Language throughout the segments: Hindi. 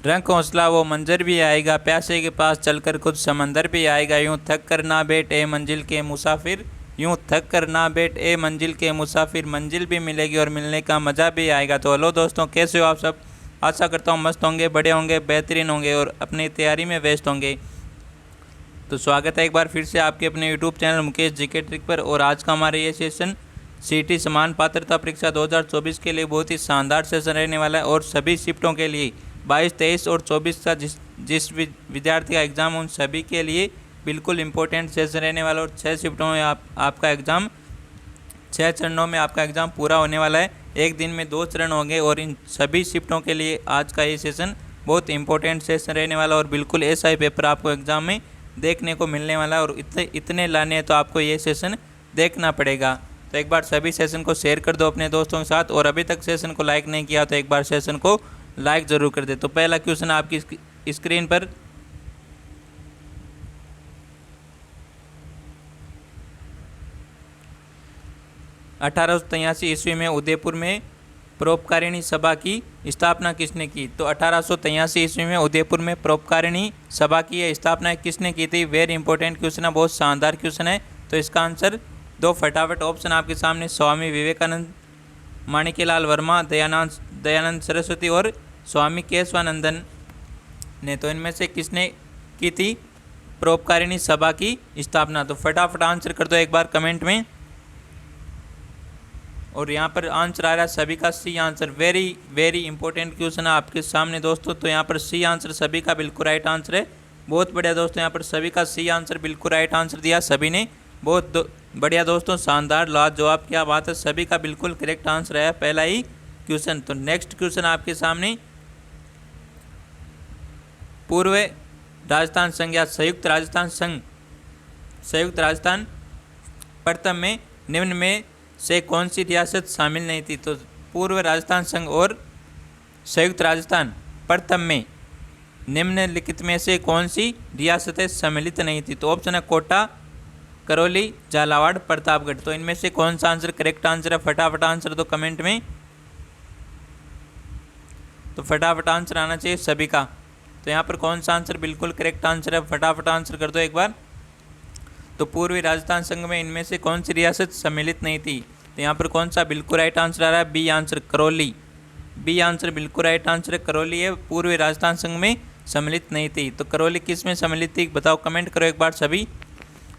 रंग हौसला वो मंजर भी आएगा, प्यासे के पास चलकर खुद समंदर भी आएगा। यूं थक कर ना बैठ ए मंजिल के मुसाफिर, यूं थक कर ना बैठ ए मंजिल के मुसाफिर, मंजिल भी मिलेगी और मिलने का मज़ा भी आएगा। तो हेलो दोस्तों, कैसे हो आप सब? आशा करता हूँ मस्त होंगे, बड़े होंगे, बेहतरीन होंगे और अपनी तैयारी में व्यस्त होंगे। तो स्वागत है एक बार फिर से आपके अपने YouTube channel Mukesh GK trick पर। और आज का हमारा ये सेशन सीटी समान पात्रता परीक्षा 2024 के लिए बहुत ही शानदार सेशन रहने वाला है। और सभी शिफ्टों के लिए 22, 23 और 24 का जिस विद्यार्थी का एग्ज़ाम उन सभी के लिए बिल्कुल इम्पोर्टेंट सेशन रहने वाला है। और 6 शिफ्टों में आपका एग्ज़ाम 6 चरणों में आपका एग्ज़ाम पूरा होने वाला है। एक दिन में 2 चरण होंगे और इन सभी शिफ्टों के लिए आज का ये सेशन बहुत इंपॉर्टेंट सेशन रहने वाला है। और बिल्कुल ऐसा ही पेपर आपको एग्ज़ाम में देखने को मिलने वाला है। और इतने लाने हैं तो आपको ये सेशन देखना पड़ेगा। तो एक बार सभी सेशन को शेयर कर दो अपने दोस्तों के साथ। और अभी तक सेशन को लाइक नहीं किया तो एक बार सेशन को लाइक ज़रूर कर दे। तो पहला क्वेश्चन आपकी स्क्रीन पर 1883 ईस्वी में उदयपुर में परोपकारिणी सभा की स्थापना किसने की? तो 1883 ईस्वी में उदयपुर में परोपकारिणी सभा की स्थापना किसने की थी? वेरी इंपॉर्टेंट क्वेश्चन है, बहुत शानदार क्वेश्चन है। तो इसका आंसर दो फटाफट ऑप्शन आपके सामने, स्वामी विवेकानंद, माणिक्यलाल वर्मा, दयानंद सरस्वती और स्वामी केशवानंदन ने। तो इनमें से किसने की थी परोपकारिणी सभा की स्थापना? तो फटाफट आंसर कर दो एक बार कमेंट में। और यहाँ पर आंसर आ रहा है सभी का C answer. Very very important question है आपके सामने दोस्तों। तो यहाँ पर सी आंसर सभी का बिल्कुल राइट आंसर है। बहुत बढ़िया दोस्तों, यहाँ पर सभी का सी आंसर बिल्कुल राइट आंसर दिया सभी ने। बहुत बढ़िया दोस्तों, शानदार, लाजवाब, क्या बात है, सभी का बिल्कुल करेक्ट आंसर है पहला ही क्वेश्चन। तो नेक्स्ट क्वेश्चन आपके सामने, पूर्व राजस्थान संघ या संयुक्त राजस्थान प्रथम में निम्न में से कौन सी रियासत शामिल नहीं थी? तो पूर्व राजस्थान संघ और संयुक्त राजस्थान प्रथम में निम्नलिखित में से कौन सी रियासतें सम्मिलित नहीं थी? तो ऑप्शन है कोटा, करौली, झालावाड़, प्रतापगढ़। तो इनमें से कौन सा आंसर करेक्ट आंसर है? फटाफट आंसर दो कमेंट में। तो फटाफट आंसर आना चाहिए सभी का। तो यहाँ पर कौन सा आंसर बिल्कुल करेक्ट आंसर है? फटाफट आंसर कर दो एक बार। तो पूर्वी राजस्थान संघ में इनमें से कौन सी रियासत सम्मिलित नहीं थी? तो यहाँ पर कौन सा बिल्कुल राइट आंसर आ रहा है? B answer, Karauli. B answer बिल्कुल राइट आंसर है, करौली है, पूर्वी राजस्थान संघ में सम्मिलित नहीं थी। तो करौली किस में सम्मिलित थी बताओ, कमेंट करो एक बार सभी।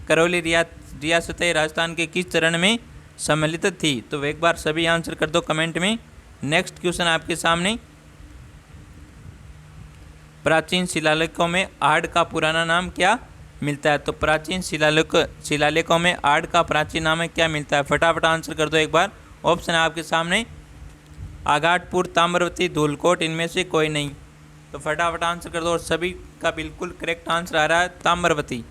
करौली रियासतें राजस्थान के किस चरण में सम्मिलित थी? तो एक बार सभी आंसर कर दो कमेंट में। नेक्स्ट क्वेश्चन आपके सामने, प्राचीन शिलालेखों में आड़ का पुराना नाम क्या मिलता है? तो प्राचीन शिलालेखों में आड़ का प्राचीन नाम है क्या मिलता है? फटाफट आंसर कर दो एक बार। ऑप्शन है आपके सामने, आगाटपुर, ताम्रवती, धूलकोट, इनमें से कोई नहीं। तो फटाफट आंसर कर दो। और सभी का बिल्कुल करेक्ट आंसर आ रहा है ताम्रवती।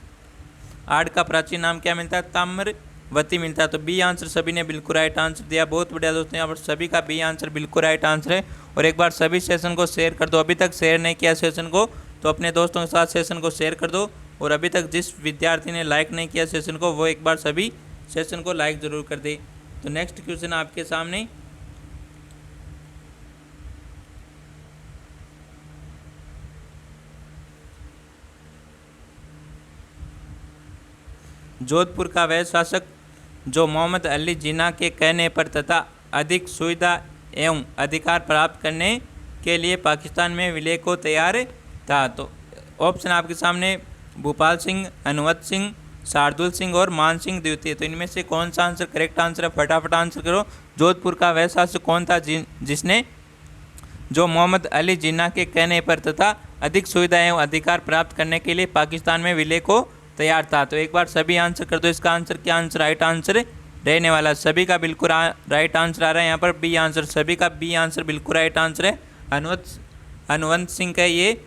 आड़ का प्राचीन नाम क्या मिलता है? ताम्रवती मिलता है। तो बी आंसर सभी ने बिल्कुल राइट आंसर दिया। बहुत बढ़िया दोस्तों, यहाँ पर सभी का बी आंसर बिल्कुल राइट आंसर है। और एक बार सभी सेशन को शेयर कर दो। अभी तक शेयर नहीं किया सेशन को तो अपने दोस्तों के साथ सेशन को शेयर कर दो। और अभी तक जिस विद्यार्थी ने लाइक नहीं किया सेशन को वो एक बार सभी सेशन को लाइक ज़रूर कर दे। तो नेक्स्ट क्वेश्चन आपके सामने, जोधपुर का वह शासक जो मोहम्मद अली जिन्ना के कहने पर तथा अधिक सुविधा एवं अधिकार प्राप्त करने के लिए पाकिस्तान में विलय को तैयार था? तो ऑप्शन आपके सामने, भूपाल सिंह, हनुमत सिंह, शार्दुल सिंह और मान सिंह द्वितीय। तो इनमें से कौन सा आंसर करेक्ट आंसर है? फटाफट आंसर करो। जोधपुर का वह शासक कौन था जिसने जो मोहम्मद अली जिन्ना के कहने पर तथा अधिक सुविधा एवं अधिकार प्राप्त करने के लिए पाकिस्तान में विलय को तैयार था? तो एक बार सभी आंसर कर दो। इसका आंसर क्या आंसर राइट आंसर रहने वाला? सभी का बिल्कुल राइट आंसर आ रहा है यहाँ पर बी आंसर। सभी का बी आंसर बिल्कुल राइट आंसर है। हनुवंत सिंह का ये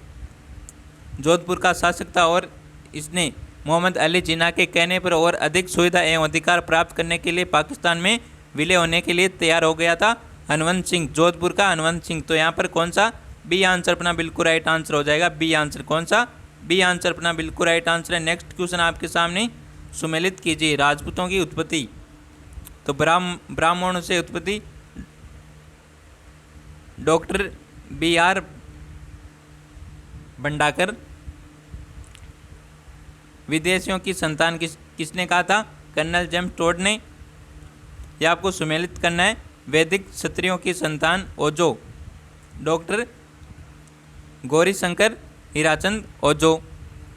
जोधपुर का शासक था और इसने मोहम्मद अली जिन्ना के कहने पर और अधिक सुविधा एवं अधिकार प्राप्त करने के लिए पाकिस्तान में विलय होने के लिए तैयार हो गया था। हनुवंत सिंह, जोधपुर का हनुवंत सिंह। तो यहाँ पर कौन सा बी आंसर अपना बिल्कुल राइट आंसर हो जाएगा? B answer. कौन सा? बी आंसर अपना बिल्कुल राइट आंसर है। नेक्स्ट क्वेश्चन आपके सामने, सुमेलित कीजिए राजपूतों की उत्पत्ति। तो ब्राह्मणों से उत्पत्ति, डॉक्टर बी आर भंडाकर। विदेशियों की संतान किसने कहा था? कर्नल जेम्स टोड ने। यह आपको सुमेलित करना है। वैदिक क्षत्रियों की संतान ओजो, डॉक्टर गौरीशंकर हीराचंद ओजो।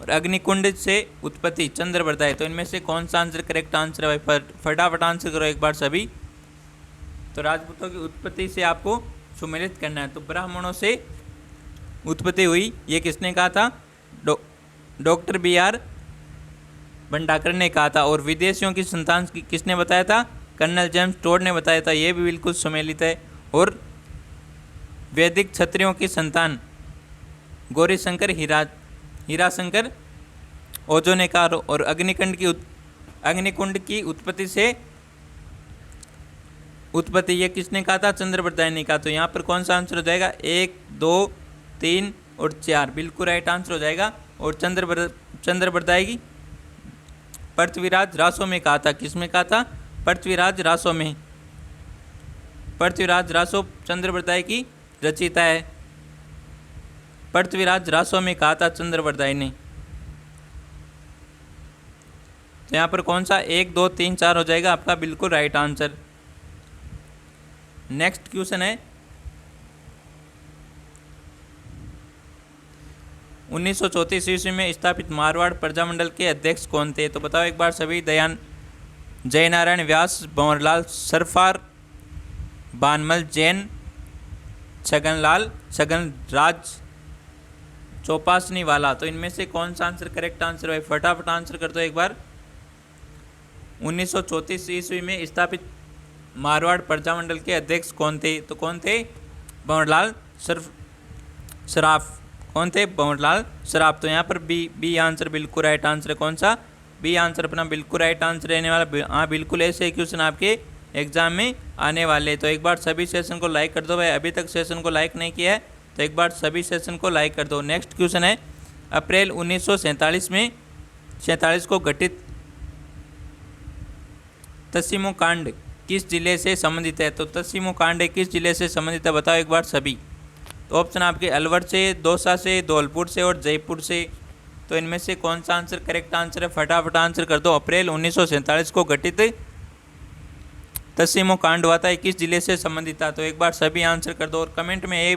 और अग्निकुंड से उत्पत्ति चंद्रवरदाई। तो इनमें से कौन सा आंसर करेक्ट आंसर है भाई? फटाफट आंसर करो एक बार सभी। तो राजपूतों की उत्पत्ति से आपको सुमेलित करना है। तो ब्राह्मणों से उत्पत्ति हुई, ये किसने कहा था? डॉक्टर BR भंडाकर ने कहा था। और विदेशियों की संतान किसने बताया था? कर्नल जेम्स टोड ने बताया था। ये भी बिल्कुल सुमेलित है। और वैदिक क्षत्रियों की संतान गौरीशंकर हीराशंकर ओजो ने कहा। और अग्निकुंड की उत्पत्ति से उत्पत्ति ये किसने कहा था? चंद्रवरदाई ने कहा। तो यहाँ पर कौन सा आंसर हो जाएगा? 1, 2, 3 और 4 बिल्कुल राइट आंसर हो जाएगा। और चंद्रवरदाई की पृथ्वीराज रासो में कहा था। किसमें कहा था? पृथ्वीराज रासो में। पृथ्वीराज रासो चंद्रवरदाई की रचयिता है। पृथ्वीराज रासो में कहा था चंद्रवरदाई ने। तो यहाँ पर कौन सा 1, 2, 3, 4 हो जाएगा आपका बिल्कुल राइट आंसर। नेक्स्ट क्वेश्चन है 1934 ईस्वी में स्थापित मारवाड़ प्रजामंडल के अध्यक्ष कौन थे? तो बताओ एक बार सभी। जयनारायण व्यास, भंवरलाल सरफार, बानमल जैन, छगनराज चौपासनी वाला। तो इनमें से कौन सा आंसर करेक्ट आंसर है? फटाफट आंसर कर दो एक बार। 1934 ईस्वी में स्थापित मारवाड़ प्रजामंडल के अध्यक्ष कौन थे? तो कौन थे? भंवरलाल सराफ। कौन थे? भंवरलाल सराफ। तो यहाँ पर बी आंसर बिल्कुल राइट आंसर है। कौन सा? बी आंसर अपना बिल्कुल राइट आंसर रहने वाला। हाँ बिल्कुल ऐसे क्वेश्चन आपके एग्जाम में आने वाले। तो एक बार सभी सेशन को लाइक कर दो भाई। अभी तक सेशन को लाइक नहीं किया है तो एक बार सभी सेशन को लाइक कर दो। नेक्स्ट क्वेश्चन है अप्रैल 1947 को घटित तस्सीमो कांड किस जिले से संबंधित है? तो तस्सीमो कांड किस जिले से संबंधित है? बताओ एक बार सभी। तो ऑप्शन आपके अलवर से, दौसा से, धौलपुर से और जयपुर से। तो इनमें से कौन सा आंसर करेक्ट आंसर है? फटाफट आंसर कर दो। अप्रैल 1947 को घटित तस्सीमो कांड हुआ था, किस जिले से संबंधित था? तो एक बार सभी आंसर कर दो। और कमेंट में ये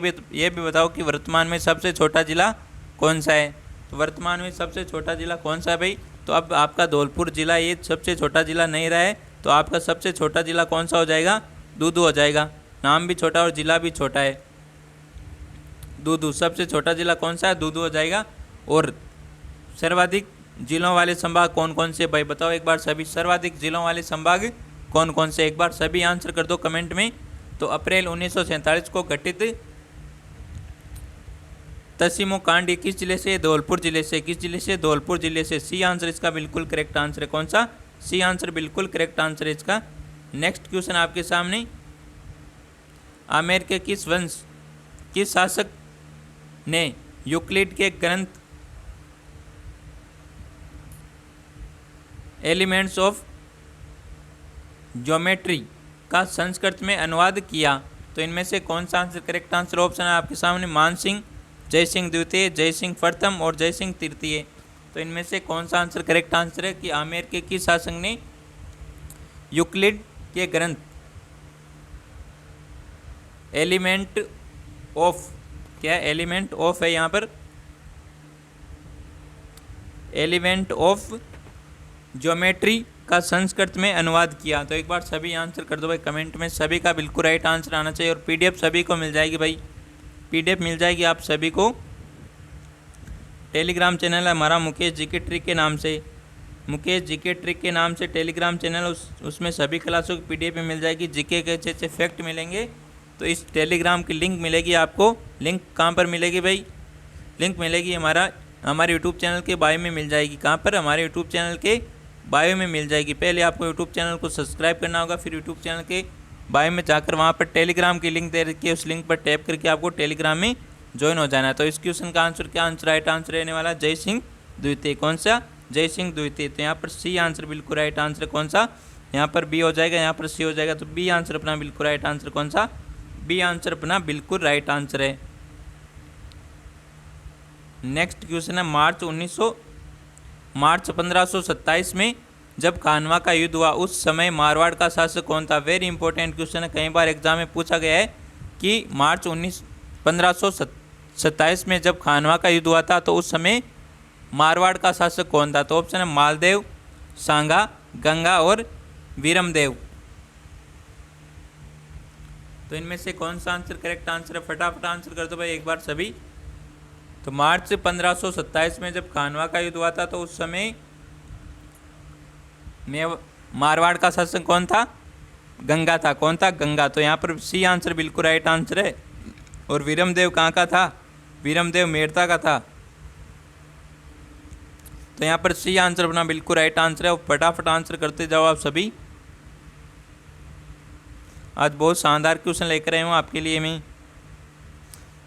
भी बताओ कि वर्तमान में सबसे छोटा जिला कौन सा है? तो वर्तमान में सबसे छोटा जिला कौन सा है भाई? तो अब आपका धौलपुर जिला ये सबसे छोटा जिला नहीं रहा है। तो आपका सबसे छोटा जिला कौन सा हो जाएगा? दूदू हो जाएगा। नाम भी छोटा और जिला भी छोटा है। दूदू सबसे छोटा जिला कौन सा है? दूदू हो जाएगा। और सर्वाधिक जिलों वाले संभाग कौन कौन से भाई? बताओ एक बार सभी। सर्वाधिक जिलों वाले संभाग कौन कौन से? एक बार सभी आंसर कर दो कमेंट में। तो अप्रैल 1947 को घटित तस्सीमो कांड किस जिले से? धौलपुर जिले से। किस जिले से? धौलपुर जिले से। सी आंसर इसका बिल्कुल करेक्ट आंसर है। कौन सा? सी आंसर बिल्कुल करेक्ट आंसर है इसका। नेक्स्ट क्वेश्चन आपके सामने आमेर के किस वंश किस शासक ने यूक्लिड के ग्रंथ एलिमेंट्स ऑफ ज्योमेट्री का संस्कृत में अनुवाद किया? तो इनमें से कौन सा आंसर करेक्ट आंसर? ऑप्शन है आपके सामने मानसिंह, जयसिंह द्वितीय, जयसिंह प्रथम और जयसिंह तृतीय। तो इनमें से कौन सा आंसर करेक्ट आंसर है कि आमेर के किस शासक ने यूक्लिड के ग्रंथ एलिमेंट ऑफ, क्या एलिमेंट ऑफ है यहाँ पर? एलिमेंट ऑफ ज्योमेट्री का संस्कृत में अनुवाद किया। तो एक बार सभी आंसर कर दो भाई कमेंट में। सभी का बिल्कुल राइट आंसर आना चाहिए। और पीडीएफ सभी को मिल जाएगी भाई। पीडीएफ मिल जाएगी आप सभी को। टेलीग्राम चैनल है हमारा मुकेश जीके ट्रिक के नाम से। मुकेश जीके ट्रिक के नाम से टेलीग्राम चैनल, उसमें सभी क्लासों की पीडीएफ मिल जाएगी। जीके के अच्छे अच्छे फैक्ट मिलेंगे। तो इस टेलीग्राम की लिंक मिलेगी आपको। लिंक कहाँ पर मिलेगी भाई? लिंक मिलेगी हमारे यूट्यूब चैनल के बायो में मिल जाएगी। कहाँ पर? हमारे यूट्यूब चैनल के बायो में मिल जाएगी। पहले आपको यूट्यूब चैनल को सब्सक्राइब करना होगा, फिर यूट्यूब चैनल के बायो में जाकर वहाँ पर टेलीग्राम की लिंक दे रखी है, उस लिंक पर टैप करके आपको टेलीग्राम में ज्वाइन हो जाना है। तो इस क्वेश्चन का आंसर क्या आंसर राइट आंसर रहने वाला? जयसिंह द्वितीय। कौन सा? जयसिंह द्वितीय। तो यहाँ पर सी आंसर बिल्कुल राइट आंसर कौन सा? यहाँ पर बी हो जाएगा, यहाँ पर सी हो जाएगा। तो बी आंसर अपना बिल्कुल राइट आंसर कौन सा? बी आंसर अपना बिल्कुल राइट आंसर है। नेक्स्ट क्वेश्चन है मार्च 1527 में जब खानवा का युद्ध हुआ उस समय मारवाड़ का शासक कौन था। वेरी इंपॉर्टेंट क्वेश्चन है, कई बार एग्जाम में पूछा गया है कि मार्च 1527 में जब खानवा का युद्ध हुआ था तो उस समय मारवाड़ का शासक कौन था। तो ऑप्शन है मालदेव, सांगा, गंगा और वीरमदेव। तो इनमें से कौन सा आंसर करेक्ट आंसर है, फटाफट आंसर कर दो भाई एक बार सभी। तो मार्च 1527 में जब खानवा का युद्ध हुआ था तो उस समय में मारवाड़ का शासक कौन था, गंगा था। कौन था, गंगा। तो यहाँ पर सी आंसर बिल्कुल राइट आंसर है। और वीरमदेव कहाँ का था, वीरमदेव मेड़ता का था। तो यहाँ पर सी आंसर अपना बिल्कुल राइट आंसर है। और फटाफट आंसर करते जाओ आप सभी। आज बहुत शानदार क्वेश्चन लेकर आए हूँ आपके लिए मैं।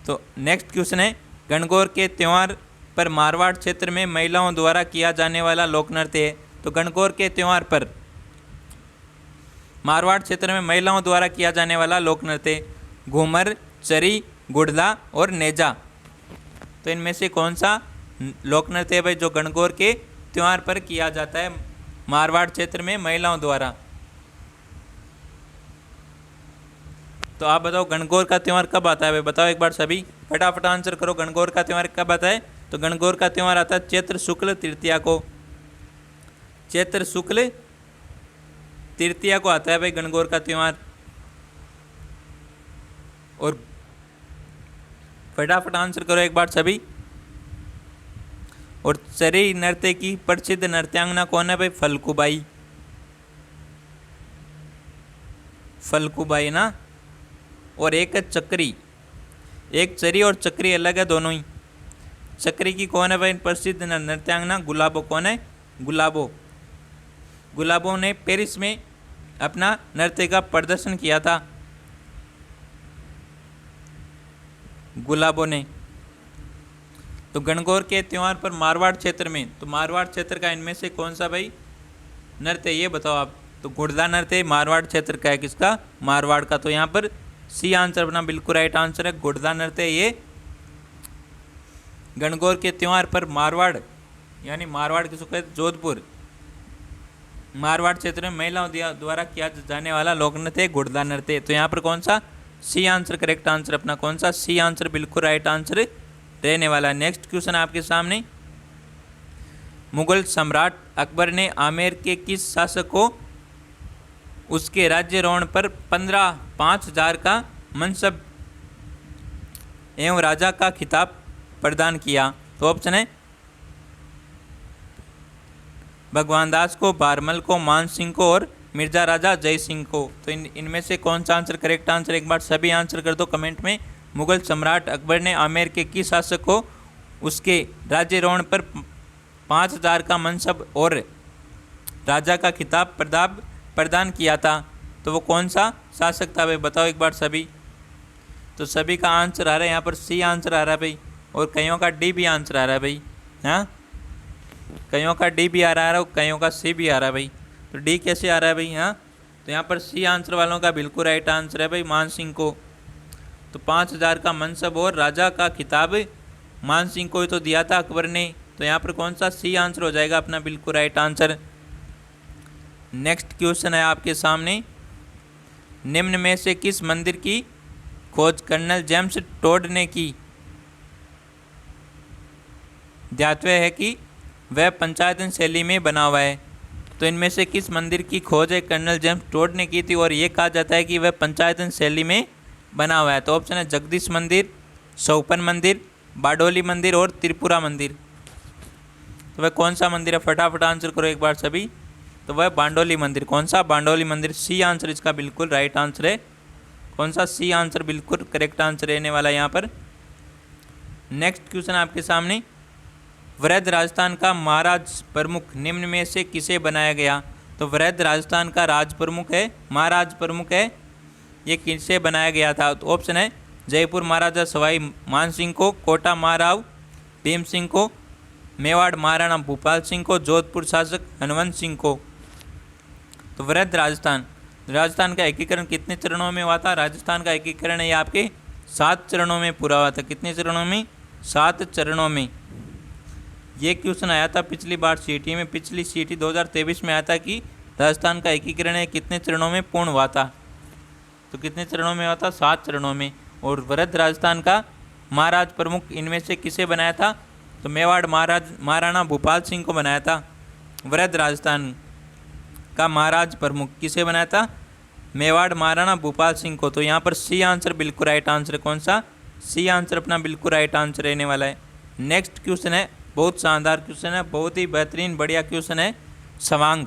तो नेक्स्ट क्वेश्चन है गणगौर के त्यौहार पर मारवाड़ क्षेत्र में महिलाओं द्वारा किया जाने वाला लोक नृत्य है। तो गणगौर के त्यौहार पर मारवाड़ क्षेत्र में महिलाओं द्वारा किया जाने वाला लोक नृत्य घूमर, चरी, गुड़ला और नेजा। तो इनमें से कौन सा लोक नृत्य है भाई जो गणगौर के त्यौहार पर किया जाता है मारवाड़ क्षेत्र में महिलाओं द्वारा। तो आप बताओ गणगौर का त्यौहार कब आता है भाई, बताओ एक बार सभी, फटाफट आंसर करो। गणगौर का त्यौहार कब आता है। तो गणगौर का त्यौहार आता है चैत्र शुक्ल तृतीया को। चैत्र शुक्ल तृतीया को आता है भाई गणगौर का त्यौहार। और फटाफट आंसर करो एक बार सभी। और चरी नृत्य की प्रसिद्ध नृत्यांगना कौन है भाई, फल्गुबाई। फल्गुबाई ना। और एक है चक्री, एक चरी और चक्री अलग है दोनों ही। चक्री की कौन है भाई प्रसिद्ध नृत्यांगना, गुलाबो। कौन है, गुलाबो। गुलाबो ने पेरिस में अपना नृत्य का प्रदर्शन किया था, गुलाबो ने। तो गणगौर के त्यौहार पर मारवाड़ क्षेत्र में, तो मारवाड़ क्षेत्र का इनमें से कौन सा भाई नृत्य ये बताओ आप। तो गुड़ला नृत्य मारवाड़ क्षेत्र का है, किसका, मारवाड़ का। तो यहाँ पर सी आंसर अपना बिल्कुल राइट आंसर है, गुड़ला नृत्य ये गणगौर के त्यौहार पर मारवाड़ यानी मारवाड़ किसको कहते, जोधपुर, मारवाड़ क्षेत्र में महिलाओं द्वारा किया जाने वाला लोक नृत्य गुड़ला नृत्य। तो यहाँ पर कौन सा सी आंसर करेक्ट आंसर अपना, कौन सा सी आंसर बिल्कुल राइट आंसर रहने वाला। नेक्स्ट क्वेश्चन आपके सामने, मुगल सम्राट अकबर ने आमेर के किस शासक को उसके राज्यारोहण पर 5,000 का मनसब एवं राजा का खिताब प्रदान किया। तो ऑप्शन है भगवान दास को, बारमल को, मान सिंह को और मिर्जा राजा जय सिंह को। तो इनमें से कौन सा आंसर करेक्ट आंसर, एक बार सभी आंसर कर दो कमेंट में। मुगल सम्राट अकबर ने आमेर के किस शासक को उसके राज्यारोहण पर 5,000 का मनसब और राजा का खिताब प्रदान किया था। तो वो कौन सा शासक था भाई, बताओ एक बार सभी। तो सभी का आंसर आ रहा है यहाँ पर सी आंसर आ रहा है भाई। और कईयों का डी भी आंसर आ रहा है भाई। हाँ, कईयों का डी भी आ रहा है और कईयों का सी भी आ रहा है भाई। तो डी कैसे आ रहा है भाई। हाँ, तो यहाँ पर सी आंसर वालों का बिल्कुल राइट आंसर है भाई, मान सिंह को। तो 5,000 का मनसब और राजा का खिताब मान सिंह को ही तो दिया था अकबर ने। तो यहाँ पर कौन सा सी आंसर हो जाएगा अपना बिल्कुल राइट आंसर। नेक्स्ट क्वेश्चन है आपके सामने, निम्न में से किस मंदिर की खोज कर्नल जेम्स टोड ने की। ध्यातव्य है कि वह पंचायतन शैली में बना हुआ है। तो इनमें से किस मंदिर की खोज है कर्नल जेम्स टोड ने की थी और ये कहा जाता है कि वह पंचायतन शैली में बना हुआ है। तो ऑप्शन है जगदीश मंदिर, सोपन मंदिर, बाडोली मंदिर और त्रिपुरा मंदिर। तो वह कौन सा मंदिर है, फटाफट आंसर करो एक बार सभी। तो वह बांडोली मंदिर। कौन सा, बांडोली मंदिर। सी आंसर इसका बिल्कुल राइट आंसर है। कौन सा, सी आंसर बिल्कुल करेक्ट आंसर रहने वाला है यहाँ पर। नेक्स्ट क्वेश्चन आपके सामने, वृद्ध राजस्थान का महाराज प्रमुख निम्न में से किसे बनाया गया। तो वृद्ध राजस्थान का राज प्रमुख है, महाराज प्रमुख है, ये किसे बनाया गया था। तो ऑप्शन है जयपुर महाराजा सवाई मान सिंह को, कोटा महाराव भीम सिंह को, मेवाड़ महाराणा भूपाल सिंह को, जोधपुर शासक हनुवंत सिंह को। तो वृद्ध राजस्थान का एकीकरण कितने चरणों में हुआ था। राजस्थान का एकीकरण है आपके 7 चरणों में पूरा हुआ था। कितने चरणों में, 7 चरणों में। ये क्वेश्चन आया था पिछली बार सीटी में, पिछली सीटी 2023 में आया था कि राजस्थान का एकीकरण कितने चरणों में पूर्ण हुआ था। तो कितने चरणों में हुआ था? 7 चरणों में। और वृद्ध राजस्थान का महाराज प्रमुख इनमें से किसे बनाया था? तो मेवाड़ महाराणा भूपाल सिंह को बनाया था। वृद्ध राजस्थान का महाराज प्रमुख किसे बनाया था? मेवाड़ महाराणा भूपाल सिंह को। तो यहाँ पर सी आंसर बिल्कुल राइट आंसर। कौन सा? सी आंसर अपना बिल्कुल राइट आंसर रहने वाला है। नेक्स्ट क्वेश्चन है, बहुत शानदार क्वेश्चन है, बहुत ही बेहतरीन बढ़िया क्वेश्चन है। सवांग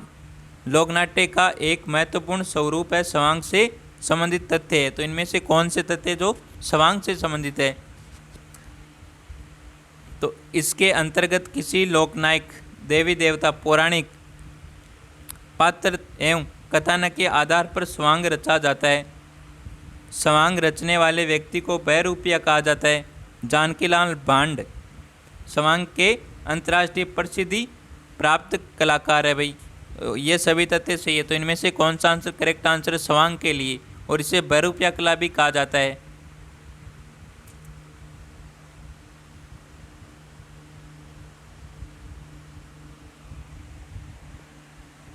लोकनाट्य का एक महत्वपूर्ण स्वरूप है, सवांग से संबंधित तथ्य है। तो इनमें से कौन से तथ्य जो सवांग से संबंधित है? तो इसके अंतर्गत किसी लोकनायक, देवी देवता, पौराणिक पात्र एवं कथानक के आधार पर सवांग रचा जाता है। सवांग रचने वाले व्यक्ति को बहरूपिया कहा जाता है। जानकीलाल भांड सवांग के अंतर्राष्ट्रीय प्रसिद्धि प्राप्त कलाकार है भाई। ये सभी तथ्य सही है। तो इनमें से कौन सा आंसर करेक्ट आंसर है? सवांग के लिए, और इसे बहरूपिया कला भी कहा जाता है।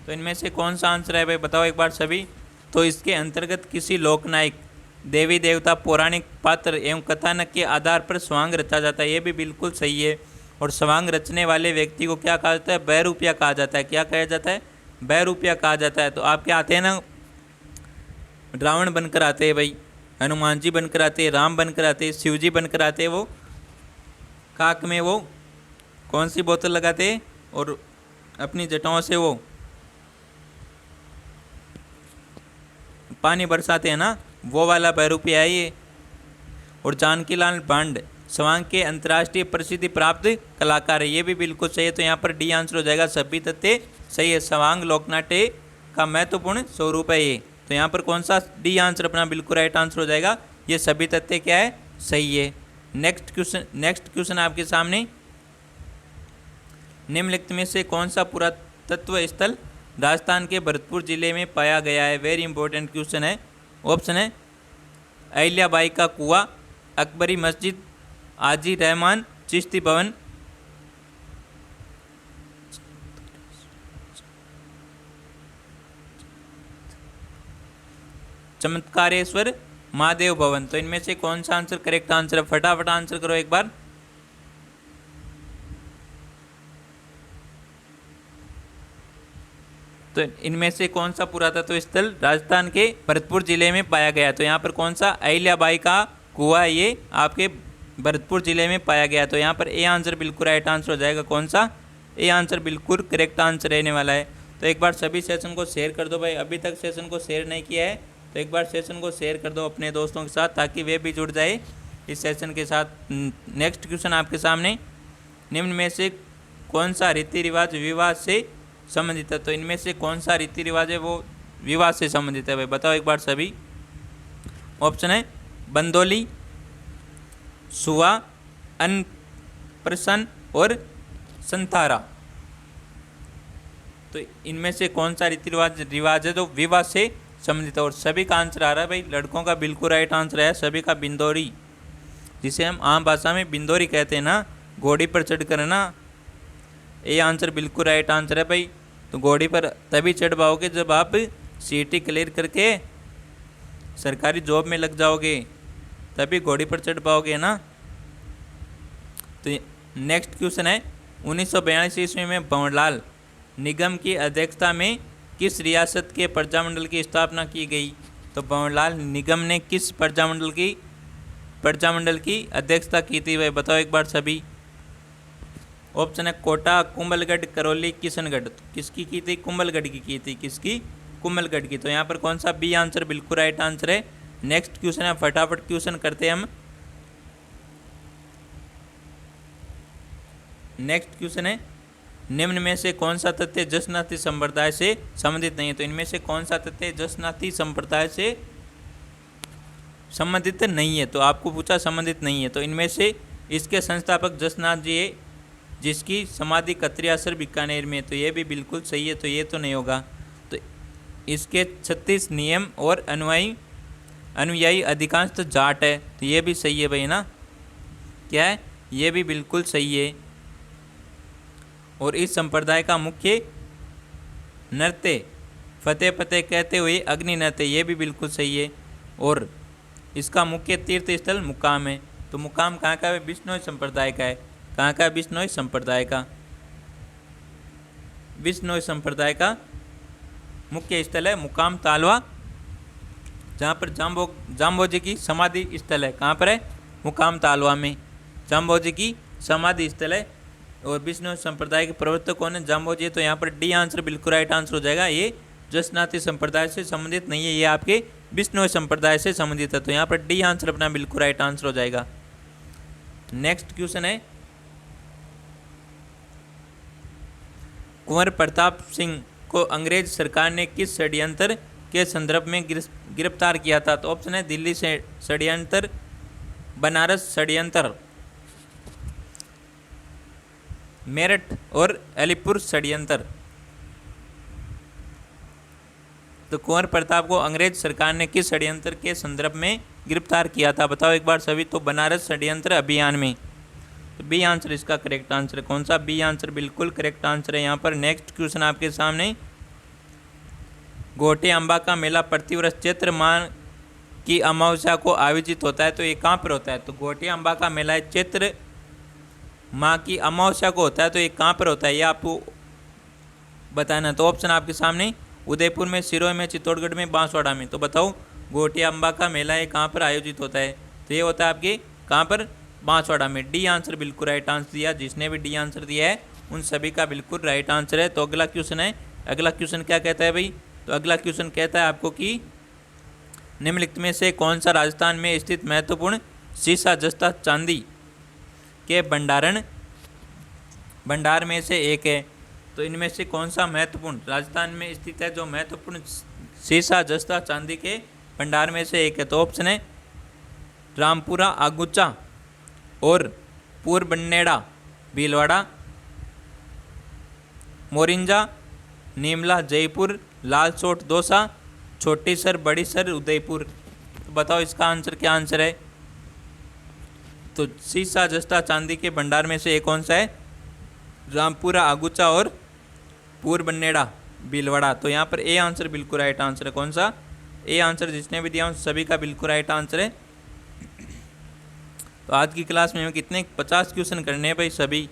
तो इनमें से कौन सा आंसर है भाई, बताओ एक बार सभी। तो इसके अंतर्गत किसी लोकनायक, देवी देवता, पौराणिक पात्र एवं कथानक के आधार पर सवांग रचा जाता है। ये भी बिल्कुल सही है। और सवांग रचने वाले व्यक्ति को क्या कहा जाता है? बहरूपिया कहा जाता है। क्या कहा जाता है? बहरूपिया कहा जाता है। तो आप क्या आते हैं ना, रावण बनकर आते हैं भाई, हनुमान जी बनकर आते हैं, राम बनकर आते हैं, शिव जी बनकर आते हैं। वो काक में वो कौन सी बोतल लगाते हैं और अपनी जटाओं से वो पानी बरसाते हैं ना, वो वाला बहरूपिया है ये। और जानकीलाल भांड सवांग के अंतर्राष्ट्रीय प्रसिद्धि प्राप्त कलाकार है। ये भी बिल्कुल सही है। तो यहाँ पर डी आंसर हो जाएगा। सभी तथ्य सही है। सवांग लोकनाट्य का महत्वपूर्ण स्वरूप है ये। तो यहाँ पर कौन सा डी आंसर अपना बिल्कुल राइट आंसर हो जाएगा। ये सभी तथ्य क्या है? सही है। नेक्स्ट क्वेश्चन आपके सामने, निम्नलिखित में से कौन सा पुरातत्व स्थल राजस्थान के भरतपुर जिले में पाया गया है? वेरी इंपॉर्टेंट क्वेश्चन है। ऑप्शन है अहिल्याबाई का कुआं, अकबरी मस्जिद, आजी रहमान चिश्ती भवन, चमत्कारेश्वर महादेव भवन। तो इनमें से कौन सा आंसर करेक्ट आंसर है? फटाफट आंसर करो एक बार। तो इनमें से कौन सा पुरातत्व स्थल राजस्थान के भरतपुर जिले में पाया गया? तो यहाँ पर कौन सा? अहिल्याबाई का कुआं, ये आपके भरतपुर जिले में पाया गया। तो यहाँ पर ए आंसर बिल्कुल राइट आंसर हो जाएगा। कौन सा? ए आंसर बिल्कुल करेक्ट आंसर रहने वाला है। तो एक बार सभी सेशन को शेयर कर दो भाई। अभी तक सेशन को शेयर नहीं किया है तो एक बार सेशन को शेयर कर दो अपने दोस्तों के साथ, ताकि वे भी जुड़ जाए इस सेशन के साथ। नेक्स्ट क्वेश्चन आपके सामने, निम्न में से कौन सा रीति रिवाज विवाह से संबंधित है? तो इनमें से कौन सा रीति रिवाज है वो विवाह से संबंधित है भाई, बताओ एक बार सभी। ऑप्शन है बंदोली, सुआ, अनप्रसन और संतारा। तो इनमें से कौन सा रीति रिवाज है जो विवाह से संबंधित है? और सभी का आंसर आ रहा है भाई, लड़कों का बिल्कुल राइट आंसर है सभी का बिंदोरी, जिसे हम आम भाषा में बिंदोरी कहते हैं ना, घोड़ी पर चढ़कर ना। ये आंसर बिल्कुल राइट आंसर है भाई। तो घोड़ी पर तभी चढ़ पाओगे जब आप सीटी क्लियर करके सरकारी जॉब में लग जाओगे, तभी घोड़ी पर चढ़ पाओगे ना। तो नेक्स्ट क्वेश्चन है, 1942 ईस्वी में भंवरलाल निगम की अध्यक्षता में किस रियासत के प्रजामंडल की स्थापना की गई? तो भंवरलाल निगम ने किस प्रजामंडल की अध्यक्षता की थी भाई, बताओ एक बार सभी। ऑप्शन है कोटा, कुंभलगढ़, करौली, किशनगढ़। तो किसकी की थी? कुंभलगढ़ की थी। किसकी? कुंभलगढ़ की। तो यहाँ पर कौन सा बी आंसर बिल्कुल राइट आंसर है। नेक्स्ट क्वेश्चन है, फटाफट क्वेश्चन करते हैं हम। नेक्स्ट क्वेश्चन है, निम्न में से कौन सा तथ्य जसनाती संप्रदाय से संबंधित नहीं है? तो इनमें से कौन सा तथ्य जसनाती संप्रदाय से संबंधित नहीं है? तो आपको पूछा संबंधित नहीं है। तो इनमें से इसके संस्थापक जसनाथ जी है, जिसकी समाधि कतरियासर बीकानेर में। तो ये भी बिल्कुल सही है। तो ये तो नहीं होगा। तो इसके 36 नियम और अनुयायी अधिकांश तो जाट है। तो ये भी सही है भाई ना। क्या है? ये भी बिल्कुल सही है। और इस संप्रदाय का मुख्य नृत्य फतेह फतेह कहते हुए अग्नि नृत्य, ये भी बिल्कुल सही है। और इसका मुख्य तीर्थ स्थल मुकाम है। तो मुकाम कहाँ का है? बिश्नोई संप्रदाय का है। कहाँ का? बिश्नोई संप्रदाय का। बिश्नोई संप्रदाय का मुख्य स्थल है मुकाम तालवा, जहाँ पर जाम्बोजी की समाधि स्थल है। कहाँ पर है? मुकाम तालवा में जाम्बोजी की समाधि स्थल है। और बिश्नोई संप्रदाय के प्रवर्तक कौन है? जाम्बोजी। तो यहाँ पर डी आंसर बिल्कुल राइट आंसर हो जाएगा। ये जसनाती संप्रदाय से संबंधित नहीं है, ये आपके बिश्नोई संप्रदाय से संबंधित है। तो यहाँ पर डी आंसर अपना बिल्कुल राइट आंसर हो जाएगा। नेक्स्ट क्वेश्चन है, कुंवर प्रताप सिंह को अंग्रेज सरकार ने किस षड्यंत्र के संदर्भ में गिरफ्तार किया था? तो ऑप्शन है दिल्ली से षड्यंत्र, बनारस षड्यंत्र, मेरठ और अलीपुर षड्यंत्र। तो कुंवर प्रताप को अंग्रेज सरकार ने किस षड्यंत्र के संदर्भ में गिरफ्तार किया था? बताओ एक बार सभी। तो बनारस षड्यंत्र अभियान में। तो बी आंसर इसका करेक्ट आंसर है। कौन सा? बी आंसर बिल्कुल करेक्ट आंसर है यहाँ पर। नेक्स्ट क्वेश्चन आपके सामने, घोटे अम्बा का मेला प्रतिवर्ष चैत्र माह की अमावस्या को आयोजित होता है। तो ये कहाँ पर होता है? तो घोटे अम्बा का मेला चैत्र माह की अमावस्या को होता है। तो ये कहाँ पर होता है ये आपको बताना। तो ऑप्शन आपके सामने, उदयपुर में, सिरोही में, चित्तौड़गढ़ में, बांसवाड़ा में। तो बताओ घोटे अम्बा का मेला ये कहाँ पर आयोजित होता है? तो ये होता है आपके कहाँ पर? बांसवाड़ा में। डी आंसर बिल्कुल राइट आंसर दिया। जिसने भी डी आंसर दिया है उन सभी का बिल्कुल राइट आंसर है। तो अगला क्वेश्चन है, अगला क्वेश्चन क्या कहता है भाई? तो अगला क्वेश्चन कहता है आपको कि निम्नलिखित में से कौन सा राजस्थान में स्थित महत्वपूर्ण सीसा जस्ता चांदी के भंडार में से एक है? तो इनमें से कौन सा महत्वपूर्ण राजस्थान में स्थित है जो महत्वपूर्ण सीसा जस्ता चांदी के भंडार में से एक है? तो ऑप्शन है रामपुरा आगुचा और पूरबन्नेड़ा भीलवाड़ा, मोरिंजा, नीमला जयपुर, लालसोट दौसा, छोटी सर बड़ी सर उदयपुर। तो बताओ इसका आंसर क्या आंसर है? तो सीसा जस्ता चांदी के भंडार में से एक कौन सा है? रामपुरा आगुचा और पूरबन्नेड़ा भीलवाड़ा। तो यहाँ पर ए आंसर बिल्कुल राइट आंसर है। कौन सा? ए आंसर जिसने भी दिया उन सभी का बिल्कुल राइट आंसर है। तो आज की क्लास में हमें कितने 50 क्वेश्चन करने हैं भाई सभी।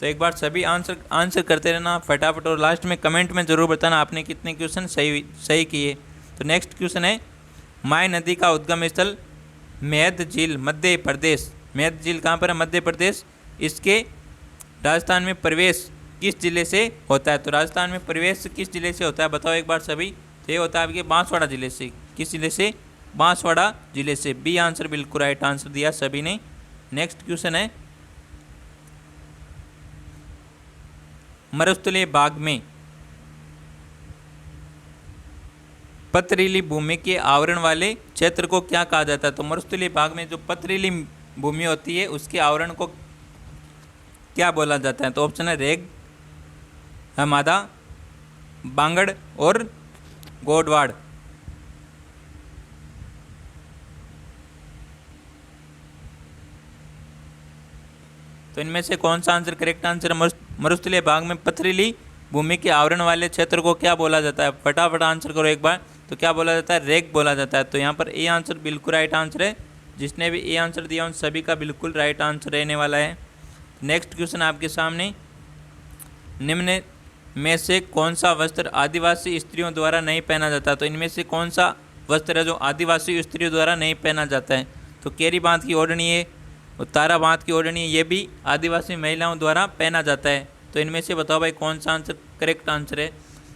तो एक बार सभी आंसर करते रहना फटाफट, और लास्ट में कमेंट में ज़रूर बताना आपने कितने क्वेश्चन सही किए। तो नेक्स्ट क्वेश्चन है, माय नदी का उद्गम स्थल मेहद झील मध्य प्रदेश। मेहद झील कहाँ पर है? मध्य प्रदेश। इसके राजस्थान में प्रवेश किस जिले से होता है? तो राजस्थान में प्रवेश किस जिले से होता है? बताओ एक बार सभी। तो ये होता है आपके बांसवाड़ा जिले से। किस जिले से? बांसवाड़ा जिले से। बी आंसर बिल्कुल राइट आंसर दिया सभी ने। नेक्स्ट क्वेश्चन है, मरुस्थलीय भाग में पथरीली भूमि के आवरण वाले क्षेत्र को क्या कहा जाता है? तो मरुस्थलीय भाग में जो पथरीली भूमि होती है उसके आवरण को क्या बोला जाता है? तो ऑप्शन है रेग, हमादा, बांगड़ और गोडवाड़। तो इनमें से कौन सा आंसर करेक्ट आंसर है? मरुस्थलीय भाग में पथरीली भूमि के आवरण वाले क्षेत्र को क्या बोला जाता है? फटाफट आंसर करो एक बार। तो क्या बोला जाता है? रेग बोला जाता है। तो यहाँ पर ए आंसर बिल्कुल राइट आंसर है। जिसने भी ए आंसर दिया उन सभी का बिल्कुल राइट आंसर रहने वाला है। नेक्स्ट क्वेश्चन आपके सामने, निम्न में से कौन सा वस्त्र आदिवासी स्त्रियों द्वारा नहीं पहना जाता? तो इनमें से कौन सा वस्त्र है जो आदिवासी स्त्रियों द्वारा नहीं पहना जाता है? तो केरी बांध की ओढ़नी है और तारा बांध की ओढ़नी, ये भी आदिवासी महिलाओं द्वारा पहना जाता है। तो इनमें से बताओ भाई कौन सा आंसर करेक्ट आंसर है?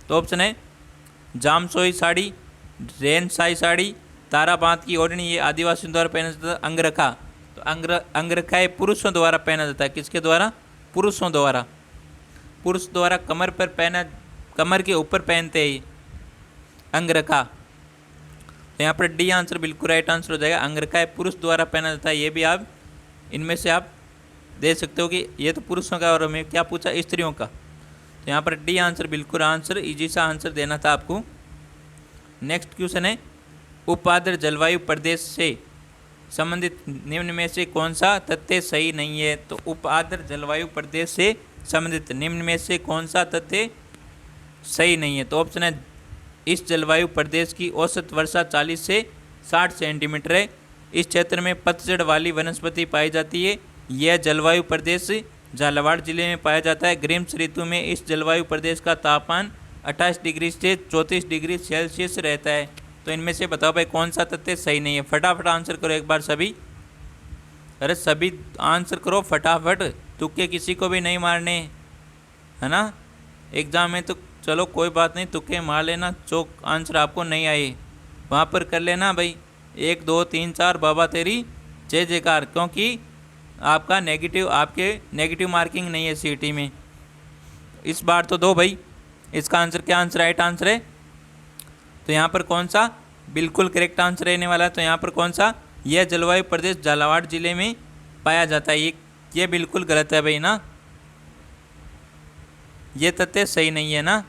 तो ऑप्शन है जामसोई साड़ी, रेनसाई साड़ी, तारा बांध की ओढ़नी, ये आदिवासियों द्वारा पहना जाता है। अंगरखा, तो अंगरखा ये पुरुषों द्वारा पहना जाता है। किसके द्वारा? पुरुषों द्वारा। पुरुष द्वारा कमर पर पहना, कमर के ऊपर पहनते हैं अंगरखा। तो यहाँ पर डी आंसर बिल्कुल राइट आंसर हो जाएगा। अंगरखा पुरुष द्वारा पहना जाता है। ये भी आप इनमें से आप दे सकते हो कि ये तो पुरुषों का और हमें क्या पूछा? स्त्रियों का। तो यहाँ पर डी आंसर बिल्कुल आंसर, इजी सा आंसर देना था आपको। नेक्स्ट क्वेश्चन है, उपाद्र जलवायु प्रदेश से संबंधित निम्न में से कौन सा तथ्य सही नहीं है? तो उपाद्र जलवायु प्रदेश से संबंधित निम्न में से कौन सा तथ्य सही नहीं है? तो ऑप्शन है, इस जलवायु प्रदेश की औसत वर्षा 40 से 60 सेंटीमीटर है। इस क्षेत्र में पतझड़ वाली वनस्पति पाई जाती है। यह जलवायु प्रदेश झालावाड़ जिले में पाया जाता है। ग्रीष्म ऋतु में इस जलवायु प्रदेश का तापमान 28 डिग्री से 34 डिग्री सेल्सियस रहता है। तो इनमें से बताओ भाई कौन सा तथ्य सही नहीं है? फटाफट आंसर करो एक बार सभी। अरे सभी आंसर करो फटाफट, तुक्के किसी को भी नहीं मारने, है ना। एग्जाम में तो चलो कोई बात नहीं, तुक्के मार लेना, जो आंसर आपको नहीं आए वहाँ पर कर लेना भाई। 1 2 3 4 बाबा तेरी जय जयकार, क्योंकि आपका आपके नेगेटिव मार्किंग नहीं है सीईटी में। इस बार तो दो भाई। इसका आंसर क्या आंसर राइट आंसर है? तो यहाँ पर कौन सा बिल्कुल करेक्ट आंसर रहने वाला है? तो यहाँ पर कौन सा? यह जलवायु प्रदेश झालावाड़ जिले में पाया जाता है। ये बिल्कुल गलत है भाई ना, ये तथ्य सही नहीं है ना।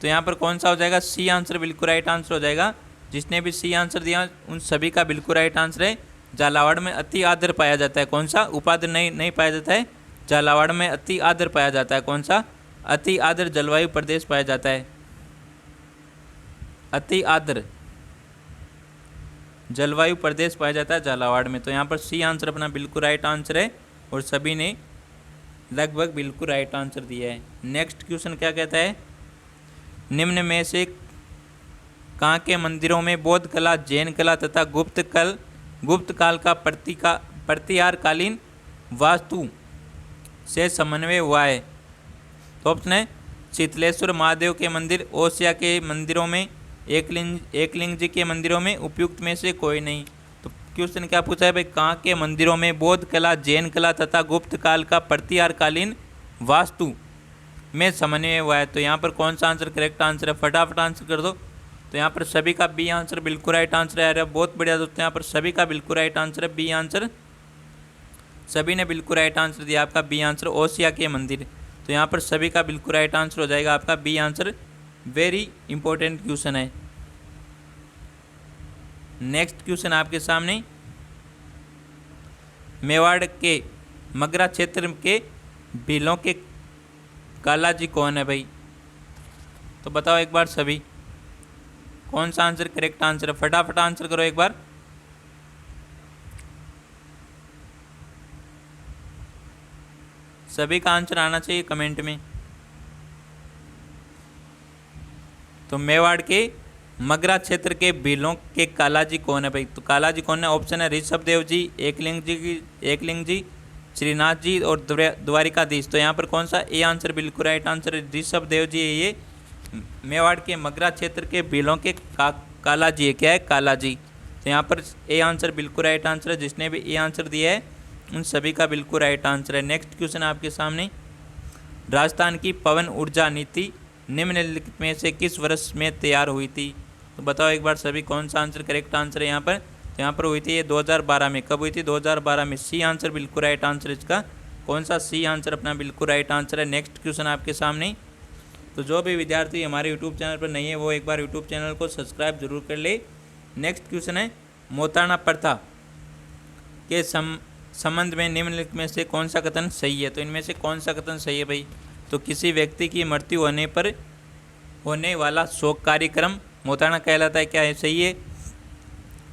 तो यहाँ पर कौन सा हो जाएगा? सी आंसर बिल्कुल राइट आंसर हो जाएगा। जिसने भी सी आंसर दिया उन सभी का बिल्कुल राइट आंसर है। झालावाड़ में अति आर्द्र पाया जाता है। कौन सा? उपाद्र नहीं पाया जाता है। झालावाड़ में अति आर्द्र पाया जाता है। कौन सा? अति आर्द्र जलवायु प्रदेश पाया जाता है। अति आर्द्र जलवायु प्रदेश पाया जाता है झालावाड़ में। तो यहाँ पर सी आंसर अपना बिल्कुल राइट आंसर है और सभी ने लगभग बिल्कुल राइट आंसर दिया है। नेक्स्ट क्वेश्चन क्या कहता है? निम्न में से कहाँ के मंदिरों में बौद्ध कला, जैन कला तथा गुप्त काल का प्रतिहारकालीन वास्तु से समन्वय हुआ है? तो ऑप्शन है, शीतलेश्वर महादेव के मंदिर, ओसिया के मंदिरों में, एकलिंग जी के मंदिरों में, उपयुक्त में से कोई नहीं। तो क्वेश्चन क्या पूछा है भाई? कहाँ के मंदिरों में बौद्ध कला, जैन कला तथा गुप्त काल का प्रतिहारकालीन वास्तु में समन्वय हुआ है? तो यहाँ पर कौन सा आंसर करेक्ट आंसर है? फटाफट आंसर कर दो। तो यहाँ पर सभी का बी आंसर बिल्कुल राइट आंसर है। अरे बहुत बढ़िया दोस्तों, यहाँ पर सभी का बिल्कुल राइट आंसर है बी आंसर। सभी ने बिल्कुल राइट आंसर दिया आपका बी आंसर, ओसिया के मंदिर। तो यहाँ पर सभी का बिल्कुल राइट आंसर हो जाएगा आपका B answer. Very important question है। नेक्स्ट क्वेश्चन आपके सामने, मेवाड़ के मगरा क्षेत्र के भीलों के कालाजी कौन है भाई? तो बताओ एक बार सभी कौन सा आंसर करेक्ट आंसर है? फटाफट आंसर करो एक बार। सभी का आंसर आना चाहिए कमेंट में। तो मेवाड़ के मगरा क्षेत्र के भीलों के कालाजी कौन है भाई? तो कालाजी कौन है? ऑप्शन है, ऋषभ देव जी, एकलिंग जी, श्रीनाथ जी और द्वारिकाधीश। तो यहाँ पर कौन सा? ए आंसर बिल्कुल राइट आंसर है, ऋषभ देव जी है। ये मेवाड़ के मगरा क्षेत्र के भीलों के कालाजी है। क्या है? कालाजी। तो यहाँ पर ए आंसर बिल्कुल राइट आंसर है। जिसने भी ए आंसर दिया है उन सभी का बिल्कुल राइट आंसर है। नेक्स्ट क्वेश्चन आपके सामने, राजस्थान की पवन ऊर्जा नीति निम्नलिखित में से किस वर्ष में तैयार हुई थी? तो बताओ एक बार सभी कौन सा आंसर करेक्ट आंसर है यहाँ पर? तो यहाँ पर हुई थी ये 2012 में। कब हुई थी? 2012 में। सी आंसर बिल्कुल राइट आंसर इसका। कौन सा? सी आंसर अपना बिल्कुल राइट आंसर है। नेक्स्ट क्वेश्चन आपके सामने, तो जो भी विद्यार्थी हमारे यूट्यूब चैनल पर नहीं है वो एक बार यूट्यूब चैनल को सब्सक्राइब जरूर कर ले। नेक्स्ट क्वेश्चन है, मोताना प्रथा के संबंध में निम्नलिखित में से कौन सा कथन सही है? तो इनमें से कौन सा कथन सही है भाई? तो किसी व्यक्ति की मृत्यु होने पर होने वाला शोक कार्यक्रम मोताना कहलाता है। क्या है? सही है।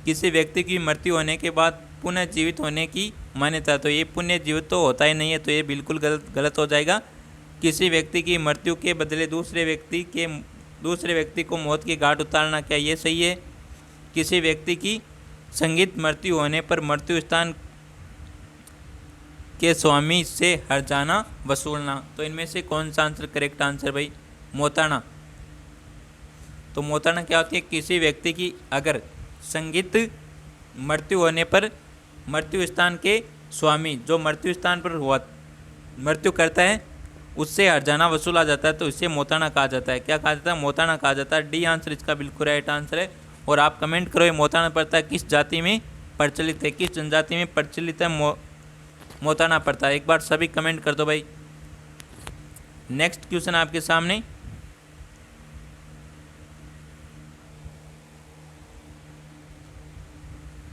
किसी व्यक्ति की मृत्यु होने के बाद पुनः जीवित होने की मान्यता, तो ये पुनः जीवित तो होता ही नहीं है, तो ये बिल्कुल गलत हो जाएगा। किसी व्यक्ति की मृत्यु के बदले दूसरे व्यक्ति को मौत की घाट उतारना, क्या ये सही है? किसी व्यक्ति की संगीत मृत्यु होने पर मृत्यु स्थान के स्वामी से हर्जाना वसूलना, तो इनमें से कौन सा आंसर करेक्ट आंसर भाई? मोताना। तो मोताना क्या होती है? किसी व्यक्ति की अगर संगीत मृत्यु होने पर मृत्यु स्थान के स्वामी, जो मृत्यु स्थान पर हुआ मृत्यु करता है, उससे हर्जाना वसूला जाता है, तो इसे मोताना कहा जाता है। क्या कहा जाता है? मोताना कहा जाता है। डी आंसर इसका बिल्कुल राइट आंसर है। और आप कमेंट करो ये मोताना प्रथा किस जाति में प्रचलित है, किस जनजाति में प्रचलित है मोताना प्रथा? एक बार सभी कमेंट कर दो भाई। नेक्स्ट क्वेश्चन आपके सामने,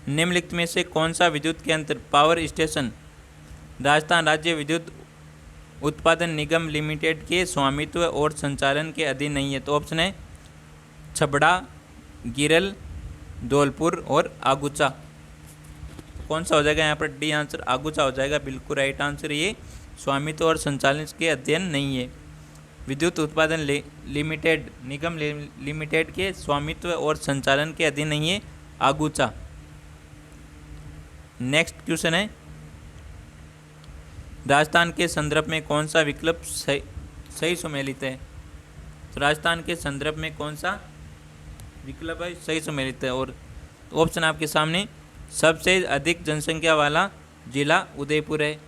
निम्नलिखित में से कौन सा विद्युत के अंतर पावर स्टेशन राजस्थान राज्य विद्युत उत्पादन निगम लिमिटेड के स्वामित्व और संचालन के अधीन नहीं है। तो ऑप्शन है छबड़ा, गिरल, धौलपुर और आगुचा। कौन सा हो जाएगा यहाँ पर? डी आंसर आगुचा हो जाएगा बिल्कुल राइट आंसर। ये स्वामित्व और संचालन के अध्ययन नहीं है। विद्युत उत्पादन लिमिटेड निगम लिमिटेड के स्वामित्व और संचालन के अधीन नहीं है आगुचा। नेक्स्ट क्वेश्चन है राजस्थान के संदर्भ में कौन सा विकल्प सही सुमेलित है? तो राजस्थान के संदर्भ में कौन सा विकल्प है सही सुमेलित है? और ऑप्शन आपके सामने, सबसे अधिक जनसंख्या वाला जिला उदयपुर है,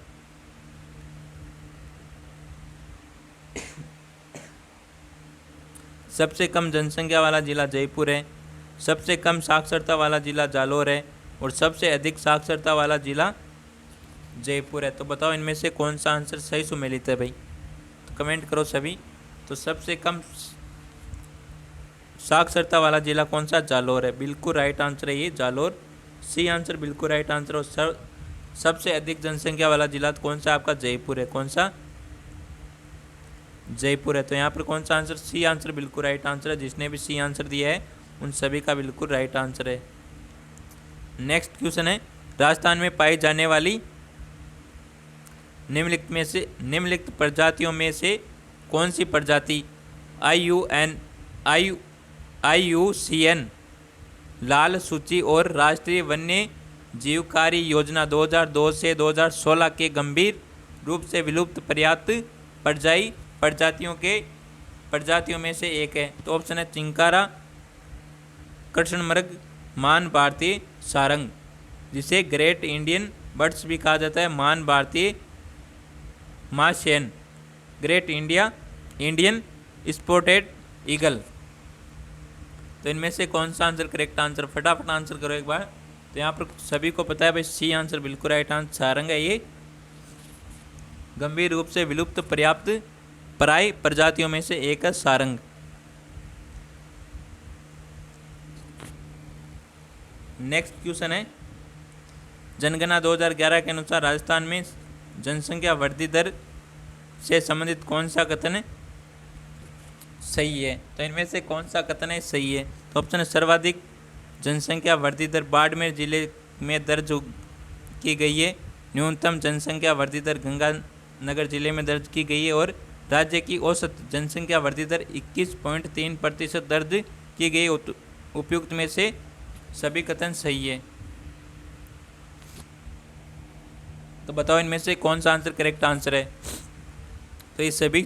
सबसे कम जनसंख्या वाला जिला जयपुर है, सबसे कम साक्षरता वाला जिला जालोर है और सबसे अधिक साक्षरता वाला जिला जयपुर है। तो बताओ इनमें से कौन सा आंसर सही सुमेलित है भाई? तो कमेंट करो सभी। तो सबसे कम साक्षरता वाला जिला कौन सा? जालोर है, बिल्कुल राइट आंसर है ये जालोर। सी आंसर बिल्कुल राइट आंसर। और सबसे अधिक जनसंख्या वाला जिला कौन सा? आपका जयपुर है। कौन सा? जयपुर है। तो यहाँ पर कौन सा आंसर? सी आंसर बिल्कुल राइट आंसर है। जिसने भी सी आंसर दिया है उन सभी का बिल्कुल राइट आंसर है। नेक्स्ट क्वेश्चन है राजस्थान में पाई जाने वाली निम्नलिखित प्रजातियों में से कौन सी प्रजाति IUCN लाल सूची और राष्ट्रीय वन्य जीव कार्य योजना 2002 से 2016 के गंभीर रूप से विलुप्त पर्याप्त प्रजातियों में से एक है? तो ऑप्शन है चिंकारा, कृष्णमृग, मान भारतीय सारंग, जिसे ग्रेट इंडियन बर्ड्स भी कहा जाता है, मान भारतीय माशेन, ग्रेट इंडियन स्पॉटेड ईगल। तो इनमें से कौन सा आंसर करेक्ट आंसर? फटाफट आंसर करो एक बार। तो यहाँ पर सभी को पता है भाई सी आंसर बिल्कुल राइट आंसर सारंग है। ये गंभीर रूप से विलुप्त प्राय प्रजातियों में से एक है सारंग। नेक्स्ट क्वेश्चन है जनगणना 2011 के अनुसार राजस्थान में जनसंख्या वृद्धि दर से संबंधित कौन सा कथन सही है? तो इनमें से कौन सा कथन है सही है? तो ऑप्शन है सर्वाधिक जनसंख्या वृद्धि दर बाड़मेर जिले में दर्ज की गई है, न्यूनतम जनसंख्या वृद्धि दर गंगानगर जिले में दर्ज की गई है और राज्य की औसत जनसंख्या वृद्धि दर 21.3% दर्ज की गई। उपयुक्त में से सभी कथन सही है। तो बताओ इनमें से कौन सा आंसर करेक्ट आंसर है? तो ये सभी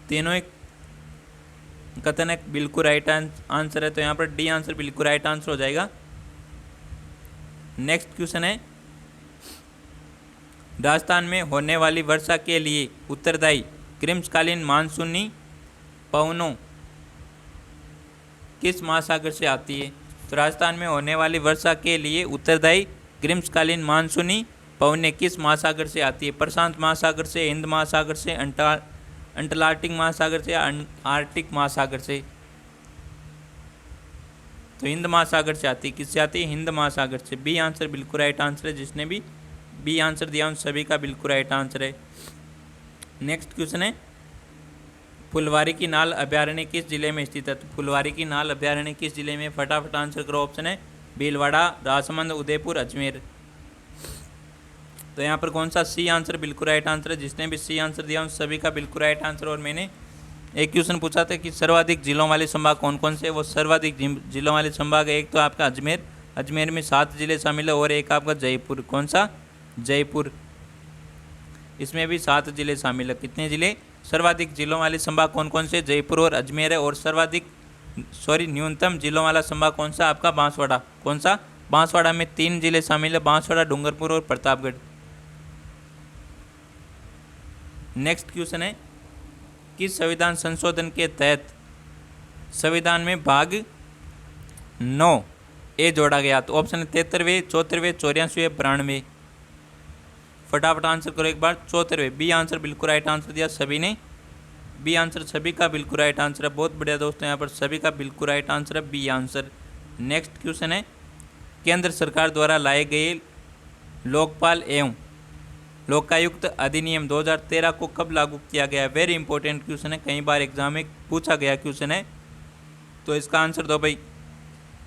तीनों एक कथन है बिल्कुल राइट आंसर है। तो यहाँ पर डी आंसर बिल्कुल राइट आंसर हो जाएगा। नेक्स्ट क्वेश्चन है राजस्थान में होने वाली वर्षा के लिए उत्तरदायी ग्रीष्मकालीन मानसूनी पवनों किस महासागर से आती है? तो राजस्थान में होने वाली वर्षा के लिए उत्तरदायी ग्रीष्मकालीन मानसूनी पवनें किस महासागर से आती है? प्रशांत महासागर से, हिंद महासागर से, अंटार्कटिक महासागर से या आर्कटिक महासागर से? तो हिंद महासागर से आती है। किससे आती है? हिंद महासागर से। बी आंसर बिल्कुल राइट आंसर है। जिसने भी बी आंसर दिया उन सभी का बिल्कुल राइट आंसर है। नेक्स्ट क्वेश्चन है फुलवारी की नाल अभ्यारण्य किस जिले में स्थित है? तो फुलवारी की नाल अभ्यारण्य किस जिले में? फटाफट आंसर करो। ऑप्शन है भीलवाड़ा, राजसमंद, उदयपुर, अजमेर। तो यहाँ पर कौन सा? सी आंसर बिल्कुल राइट आंसर है। जिसने भी सी आंसर दिया उन सभी का बिल्कुल राइट आंसर। और मैंने एक क्वेश्चन पूछा था कि सर्वाधिक जिलों वाले संभाग कौन कौन से? वो सर्वाधिक जिलों वाले संभाग है एक तो आपका अजमेर में 7 जिले शामिल है और एक आपका जयपुर। कौन सा? जयपुर। इसमें भी 7 जिले शामिल है। कितने जिले? सर्वाधिक जिलों वाले संभाग कौन कौन से? जयपुर और अजमेर है। और न्यूनतम जिलों वाला संभाग कौन सा? आपका बांसवाड़ा। कौन सा? बांसवाड़ा में 3 जिले शामिल है, बांसवाड़ा, डूंगरपुर और प्रतापगढ़। नेक्स्ट क्वेश्चन है किस संविधान संशोधन के तहत संविधान में भाग 9A जोड़ा गया? तो ऑप्शन है 73वें, 74वें, 84वें, 92वें। फटाफट आंसर करो एक बार। 74वें। बी आंसर बिल्कुल राइट आंसर दिया सभी ने। बी आंसर सभी का बिल्कुल राइट आंसर है। बहुत बढ़िया दोस्तों, यहाँ पर सभी का बिल्कुल राइट आंसर है बी आंसर। नेक्स्ट क्वेश्चन है केंद्र सरकार द्वारा लाए गए लोकपाल एवं लोकायुक्त अधिनियम 2013 को कब लागू किया गया? वेरी इंपॉर्टेंट क्वेश्चन है, कई बार एग्जाम में पूछा गया क्वेश्चन है, तो इसका आंसर दो भाई।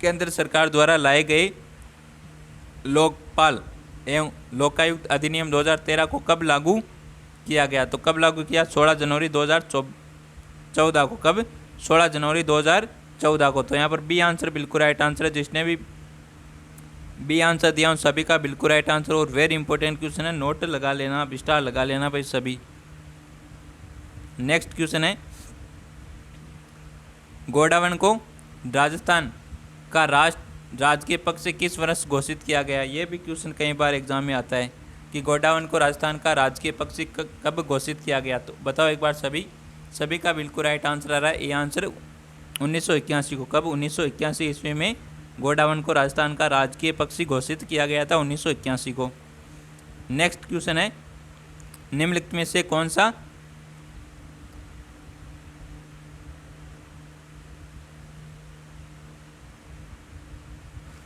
केंद्र सरकार द्वारा लाए गए लोकपाल एवं लोकायुक्त अधिनियम 2013 को कब लागू किया गया? तो कब लागू किया? 16 जनवरी 2014 को। कब? 16 जनवरी 2014 को। तो यहाँ पर बी आंसर बिल्कुल राइट आंसर है। जिसने भी बी आंसर दिया उन सभी का बिल्कुल राइट आंसर। और वेरी इंपॉर्टेंट क्वेश्चन है, नोट लगा लेना, स्टार लगा लेना भाई सभी। नेक्स्ट क्वेश्चन है, गोडावन को राजस्थान का राजकीय पक्षी किस वर्ष घोषित किया गया? ये भी क्वेश्चन कई बार एग्जाम में आता है कि गोडावन को राजस्थान का राजकीय पक्षी कब घोषित किया गया? तो बताओ एक बार सभी का बिल्कुल राइट आंसर आ रहा है। ये आंसर 1981 को। कब? 1981 ईस्वी में गोडावन को राजस्थान का राजकीय पक्षी घोषित किया गया था, 1981 को। नेक्स्ट क्वेश्चन है, निम्नलिखित में से कौन सा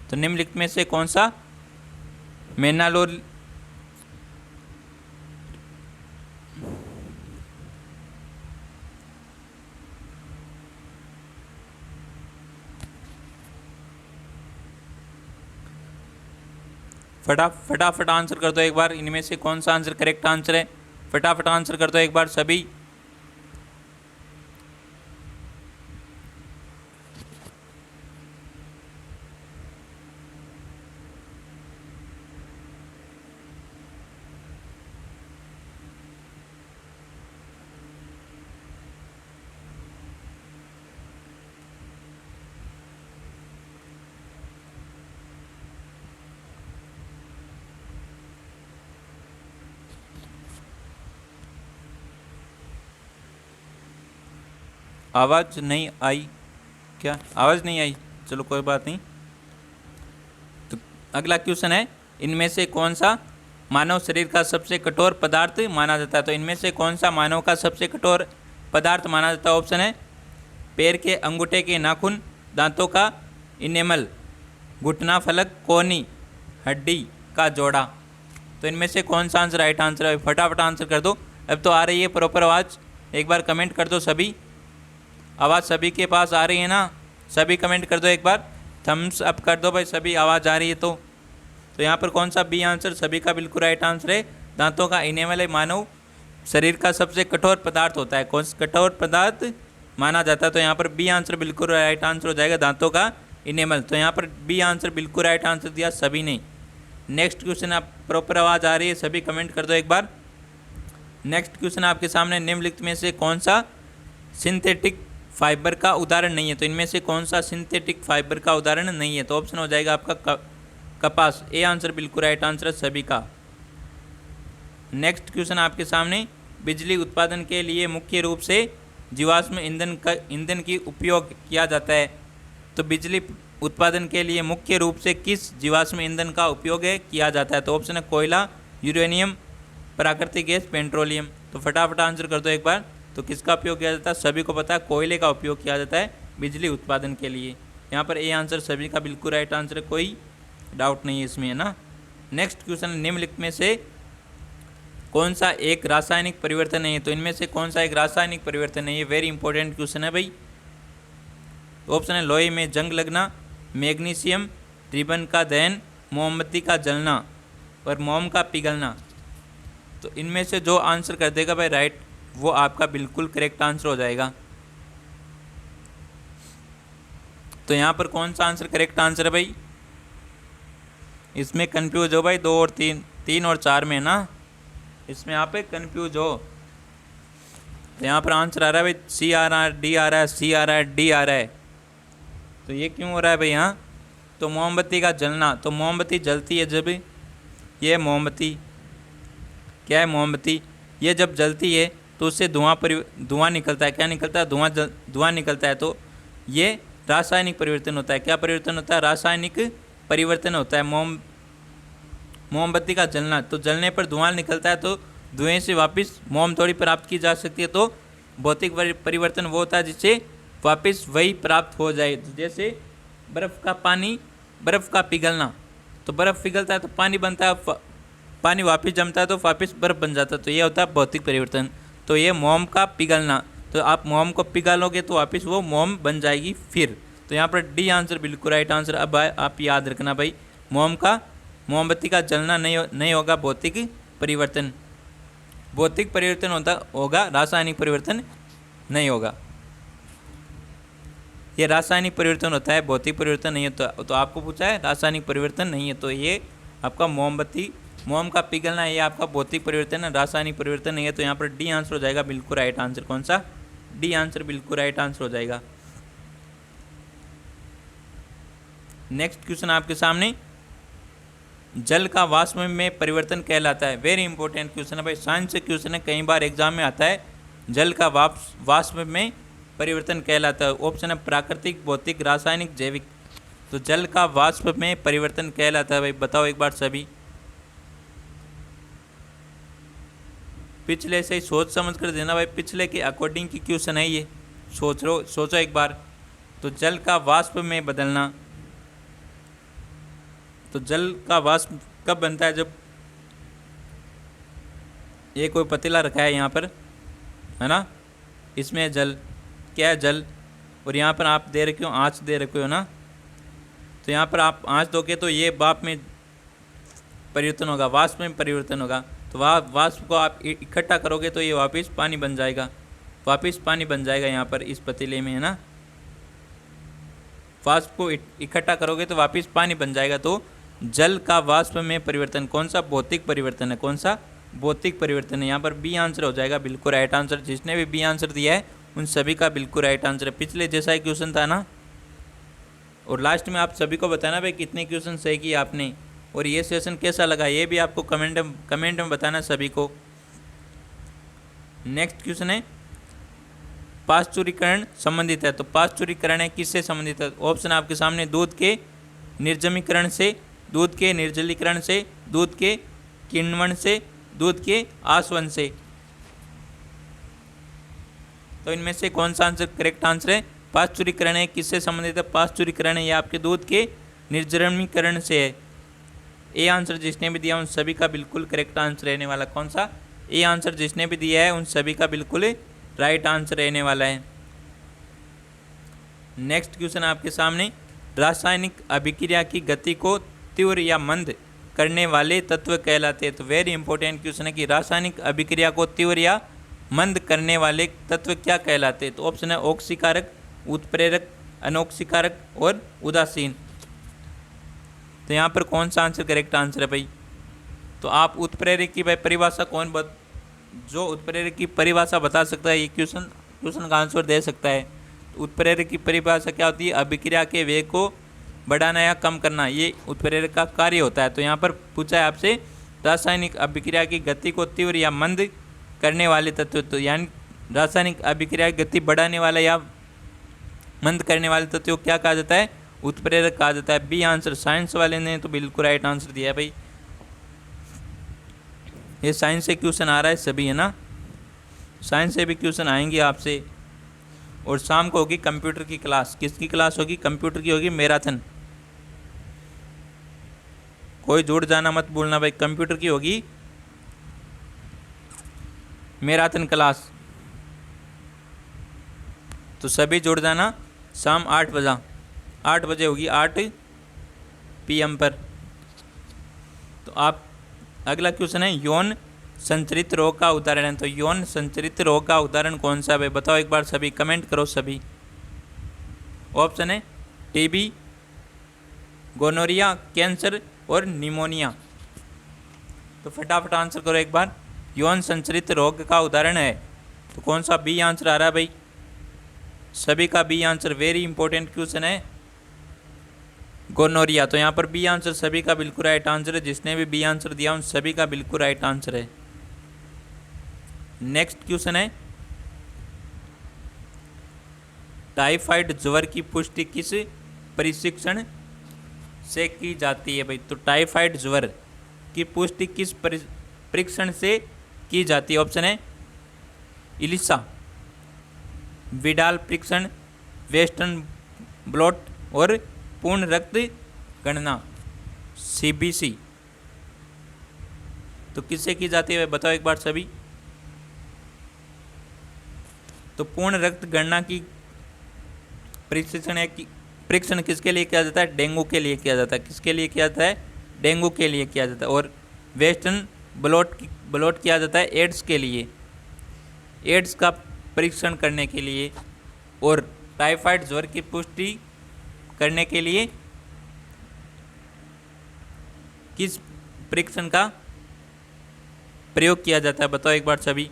तो निम्नलिखित में से कौन सा मैनालोर फटाफट आंसर कर दो एक बार। इनमें से कौन सा आंसर करेक्ट आंसर है? फटाफट आंसर कर दो एक बार सभी। आवाज़ नहीं आई क्या? आवाज़ नहीं आई, चलो कोई बात नहीं। तो अगला क्वेश्चन है, इनमें से कौन सा मानव शरीर का सबसे कठोर पदार्थ माना जाता है? तो इनमें से कौन सा मानव का सबसे कठोर पदार्थ माना जाता है? ऑप्शन है पैर के अंगूठे के नाखून, दांतों का इनेमल, घुटना फलक, कोहनी हड्डी का जोड़ा। तो इनमें से कौन सा आंसर राइट आंसर है? फटाफट आंसर कर दो। अब तो आ रही है प्रॉपर आवाज़, एक बार कमेंट कर दो सभी। आवाज़ सभी के पास आ रही है ना? सभी कमेंट कर दो एक बार, थम्स अप कर दो भाई सभी, आवाज़ आ रही है तो। यहाँ पर कौन सा बी आंसर सभी का बिल्कुल राइट आंसर है। दांतों का इनेमल मानव शरीर का सबसे कठोर पदार्थ होता है। कौन सा कठोर पदार्थ माना जाता है? तो यहाँ पर बी आंसर बिल्कुल राइट आंसर हो जाएगा, दांतों का इनेमल। तो यहाँ पर बी आंसर बिल्कुल राइट आंसर दिया सभी ने। नेक्स्ट क्वेश्चन, आप प्रॉपर आवाज़ आ रही है सभी कमेंट कर दो एक बार। नेक्स्ट क्वेश्चन आपके सामने, निम्नलिखित में से कौन सा सिंथेटिक फाइबर का उदाहरण नहीं है? तो इनमें से कौन सा सिंथेटिक फाइबर का उदाहरण नहीं है? तो ऑप्शन हो जाएगा आपका कपास। ए आंसर बिल्कुल राइट आंसर है सभी का। नेक्स्ट क्वेश्चन आपके सामने, बिजली उत्पादन के लिए मुख्य रूप से जीवाश्म ईंधन की उपयोग किया जाता है। तो बिजली उत्पादन के लिए मुख्य रूप से किस जीवाश्म ईंधन का उपयोग किया जाता है? तो ऑप्शन है कोयला, यूरेनियम, प्राकृतिक गैस, पेट्रोलियम। तो फटाफट आंसर कर दो एक बार। तो किसका उपयोग किया जाता है? सभी को पता है कोयले का उपयोग किया जाता है बिजली उत्पादन के लिए। यहाँ पर ए आंसर सभी का बिल्कुल राइट आंसर है, कोई डाउट नहीं है इसमें, है ना। नेक्स्ट क्वेश्चन, निम्नलिखित में से कौन सा एक रासायनिक परिवर्तन नहीं है? तो इनमें से कौन सा एक रासायनिक परिवर्तन नहीं है? वेरी इंपॉर्टेंट क्वेश्चन है भाई। ऑप्शन है लोहे में जंग लगना, मैग्नीशियम, रिबन का दहन, मोमबत्ती का जलना और मोम का पिघलना। तो इनमें से जो आंसर कर देगा भाई राइट, वो आपका बिल्कुल करेक्ट आंसर हो जाएगा। तो यहाँ पर कौन सा आंसर करेक्ट आंसर है भाई? इसमें कंफ्यूज हो भाई, 2 और 3 और 4 में ना, इसमें आप कंफ्यूज हो। तो यहाँ पर आंसर आ रहा है भाई सी आ रहा है, डी आ रहा है, सी आ रहा है, डी आ रहा है। तो ये क्यों हो रहा है भाई यहाँ? तो मोमबत्ती का जलना, तो मोमबत्ती जलती है जब, ये मोमबत्ती क्या है? मोमबत्ती। ये जब जलती है तो उससे धुआं निकलता है। क्या निकलता है? धुआं निकलता है। तो ये रासायनिक परिवर्तन होता है। क्या परिवर्तन होता है? रासायनिक परिवर्तन होता है। मोमबत्ती का जलना, तो जलने पर धुआं निकलता है, तो धुएं से वापस मोम थोड़ी प्राप्त की जा सकती है। तो भौतिक परिवर्तन वो होता है जिससे वापस वही प्राप्त हो जाए। तो जैसे बर्फ़ का पिघलना, तो बर्फ़ पिघलता है तो पानी बनता है, पानी वापस जमता है तो वापस बर्फ़ बन जाता है, तो ये होता है भौतिक परिवर्तन। तो ये मोम का पिघलना, तो आप मोम को पिघलोगे तो वापस वो मोम बन जाएगी फिर। तो यहाँ पर डी आंसर बिल्कुल राइट आंसर। अब आप याद रखना भाई, मोमबत्ती का जलना नहीं होगा भौतिक परिवर्तन। भौतिक परिवर्तन होगा, रासायनिक परिवर्तन नहीं होगा। ये रासायनिक परिवर्तन होता है, भौतिक परिवर्तन नहीं होता। तो आपको पूछा है रासायनिक परिवर्तन नहीं है, तो ये आपका मोम का पिघलना है, ये आपका भौतिक परिवर्तन है, रासायनिक परिवर्तन नहीं है। तो यहाँ पर डी आंसर हो जाएगा बिल्कुल राइट आंसर। कौन सा? डी आंसर बिल्कुल राइट आंसर हो जाएगा। नेक्स्ट क्वेश्चन आपके सामने, जल का वाष्प में परिवर्तन कहलाता है। वेरी इंपॉर्टेंट क्वेश्चन है भाई, साइंस से क्वेश्चन है, कई बार एग्जाम में आता है। जल का वाष्प में परिवर्तन कहलाता है। ऑप्शन है प्राकृतिक, भौतिक, रासायनिक, जैविक। तो जल का वाष्प में परिवर्तन कहलाता है भाई, बताओ एक बार सभी। पिछले से ही सोच समझ कर देना भाई, पिछले के अकॉर्डिंग की क्वेश्चन है ये, सोचो एक बार। तो जल का वाष्प में बदलना, तो जल का वाष्प कब बनता है? जब ये कोई पतीला रखा है यहाँ पर, है ना, इसमें जल, क्या है? जल। और यहाँ पर आप दे रखे हो, आँच दे रखे हो ना, तो यहाँ पर आप आँच दोगे तो ये भाप में परिवर्तन होगा, वाष्प में परिवर्तन होगा। तो वाष्प को आप इकट्ठा करोगे तो ये वापस पानी बन जाएगा, वापस पानी बन जाएगा यहाँ पर इस पतीले में, है ना। वाष्प को इकट्ठा करोगे तो वापस पानी बन जाएगा। तो जल का वाष्प में परिवर्तन कौन सा? भौतिक परिवर्तन है। कौन सा? भौतिक परिवर्तन है। यहाँ पर बी आंसर हो जाएगा बिल्कुल राइट आंसर। जिसने भी बी आंसर दिया है उन सभी का बिल्कुल राइट आंसर है। पिछले जैसा ही क्वेश्चन था ना, और लास्ट में आप सभी को बताना भाई कितने क्वेश्चन सही किए आपने, और ये सेशन कैसा लगा ये भी आपको कमेंट में बताना सभी को। नेक्स्ट क्वेश्चन है, पाश्चुरीकरण संबंधित है। तो पाश्चुरीकरण है किससे संबंधित है? ऑप्शन आपके सामने, दूध के निर्जमीकरण से, दूध के निर्जलीकरण से, दूध के किण्वन से, दूध के आसवन से। तो इनमें से कौन सा आंसर करेक्ट आंसर है? पाश्चुरीकरण है किससे संबंधित है? पाश्चुरीकरण है ये आपके दूध के निर्जमीकरण से है। ए आंसर जिसने भी दिया उन सभी का बिल्कुल करेक्ट आंसर रहने वाला। कौन सा? ए आंसर जिसने भी दिया है उन सभी का बिल्कुल राइट आंसर रहने वाला है। नेक्स्ट क्वेश्चन आपके सामने, रासायनिक अभिक्रिया की गति को तीव्र या मंद करने वाले तत्व कहलाते हैं। तो वेरी इंपॉर्टेंट क्वेश्चन है कि रासायनिक अभिक्रिया को तीव्र या मंद करने वाले तत्व क्या कहलाते हैं? तो ऑप्शन है ऑक्सीकारक, उत्प्रेरक, अनोक्सीकारक और उदासीन। तो यहाँ पर कौन सा आंसर करेक्ट आंसर है भाई? तो आप उत्प्रेरक की भाई परिभाषा जो उत्प्रेरक की परिभाषा बता सकता है ये क्वेश्चन का आंसर दे सकता है। तो उत्प्रेरक की परिभाषा क्या होती है? अभिक्रिया के वेग को बढ़ाना या कम करना, ये उत्प्रेरक का कार्य होता है। तो यहाँ पर पूछा है आपसे रासायनिक अभिक्रिया की गति को तीव्र या मंद करने वाले तत्व। तो यानी रासायनिक अभिक्रिया की गति बढ़ाने वाला या मंद करने वाले तत्व क्या कहा जाता है? उत्प्रेरक कहा जाता है। बी आंसर साइंस वाले ने तो बिल्कुल राइट आंसर दिया है भाई। ये साइंस से क्वेश्चन आ रहा है सभी, है ना, साइंस से भी क्वेश्चन आएंगे आपसे। और शाम को होगी कंप्यूटर की क्लास। किसकी क्लास होगी? कंप्यूटर की होगी, मैराथन। कोई जुड़ जाना मत भूलना भाई, कंप्यूटर की होगी मैराथन क्लास। तो सभी जुड़ जाना, शाम 8 बजे होगी, 8 PM पर। तो आप अगला क्वेश्चन है, यौन संचरित रोग का उदाहरण है। तो यौन संचरित रोग का उदाहरण कौन सा है? बताओ एक बार सभी, कमेंट करो सभी। ऑप्शन है टीबी, गोनोरिया, कैंसर और निमोनिया। तो फटाफट आंसर करो एक बार। यौन संचरित रोग का उदाहरण है तो कौन सा? बी आंसर आ रहा है भाई सभी का, B answer. Very important question है, गोनोरिया। तो यहाँ पर बी आंसर सभी का बिल्कुल राइट आंसर है। जिसने भी बी आंसर दिया उन सभी का बिल्कुल राइट आंसर है। नेक्स्ट क्वेश्चन है, टाइफाइड ज्वर की पुष्टि किस परीक्षण से की जाती है भाई? तो टाइफाइड ज्वर की पुष्टि किस परीक्षण से की जाती है? ऑप्शन है इलिसा, विडाल परीक्षण, वेस्टर्न ब्लॉट और पूर्ण रक्त गणना, CBC। तो किससे की जाती है बताओ एक बार सभी। तो पूर्ण रक्त गणना की परीक्षण किसके लिए किया जाता है? डेंगू के लिए किया जाता है। किसके लिए किया जाता है? डेंगू के लिए किया जाता है। और वेस्टर्न ब्लॉट किया जाता है एड्स के लिए, एड्स का परीक्षण करने के लिए। और टाइफाइड ज्वर की पुष्टि करने के लिए किस परीक्षण का प्रयोग किया जाता है बताओ एक बार सभी।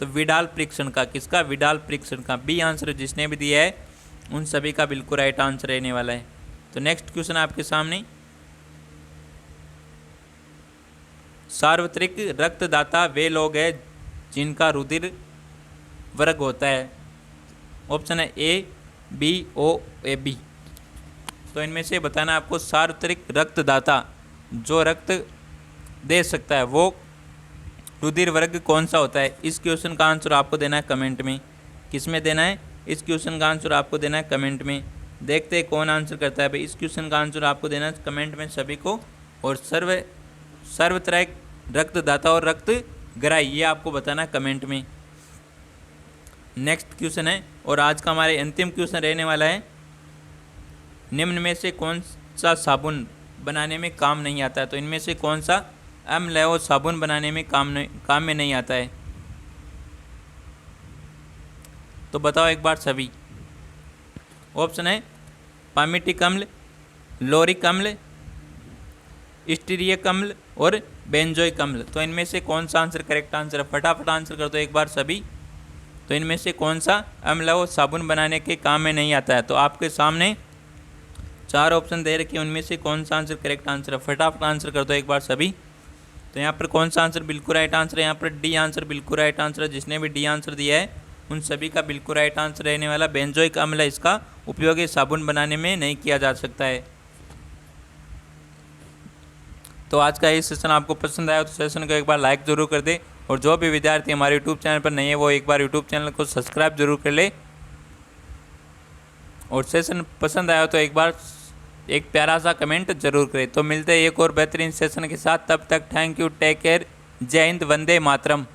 तो विडाल परीक्षण का। किसका? विडाल परीक्षण का। बी आंसर जिसने भी दिया है उन सभी का बिल्कुल राइट आंसर रहने वाला है। तो नेक्स्ट क्वेश्चन आपके सामने, सार्वत्रिक रक्तदाता वे लोग हैं जिनका रुधिर वर्ग होता है। ऑप्शन है ए, बी, ओ, ए, बी। तो इनमें से बताना आपको सार्वत्रिक रक्तदाता जो रक्त दे सकता है वो रुधिर वर्ग कौन सा होता है। इस क्वेश्चन का आंसर आपको देना है कमेंट में। किस में देना है? इस क्वेश्चन का आंसर आपको देना है कमेंट में। देखते हैं कौन आंसर करता है भाई। इस क्वेश्चन का आंसर आपको देना है कमेंट में सभी को। और सर्वत्रिक रक्तदाता और रक्त ग्राही ये आपको बताना है कमेंट में। नेक्स्ट क्वेश्चन है और आज का हमारे अंतिम क्वेश्चन रहने वाला है, निम्न में से कौन सा साबुन बनाने में काम नहीं आता है। तो इनमें से कौन सा अम्ल है वो साबुन बनाने में काम में नहीं आता है। तो बताओ एक बार सभी। ऑप्शन है पामिटिक अम्ल, लोरिक अम्ल, स्टीरियक अम्ल और बेंजोइक अम्ल। तो इनमें से कौन सा आंसर करेक्ट आंसर है? फटाफट आंसर कर दो एक बार सभी। तो इनमें से कौन सा अम्ल है वो साबुन बनाने के काम में नहीं आता है। तो आपके सामने 4 ऑप्शन दे रखे, उनमें से कौन सा आंसर करेक्ट आंसर है? फटाफट आंसर कर दो एक बार सभी। तो यहाँ पर कौन सा आंसर बिल्कुल राइट आंसर है? यहाँ पर डी आंसर बिल्कुल राइट आंसर है। जिसने भी डी आंसर दिया है उन सभी का बिल्कुल राइट आंसर रहने वाला बेंजोइक अम्ल है। इसका उपयोग साबुन बनाने में नहीं किया जा सकता है। तो आज का ये सेशन आपको पसंद आया तो सेशन को एक बार लाइक ज़रूर कर दे। और जो भी विद्यार्थी हमारे यूट्यूब चैनल पर नहीं है वो एक बार यूट्यूब चैनल को सब्सक्राइब जरूर कर ले। और सेशन पसंद आया तो एक बार एक प्यारा सा कमेंट जरूर करें। तो मिलते हैं एक और बेहतरीन सेशन के साथ। तब तक थैंक यू, टेक केयर, जय हिंद, वंदे मातरम।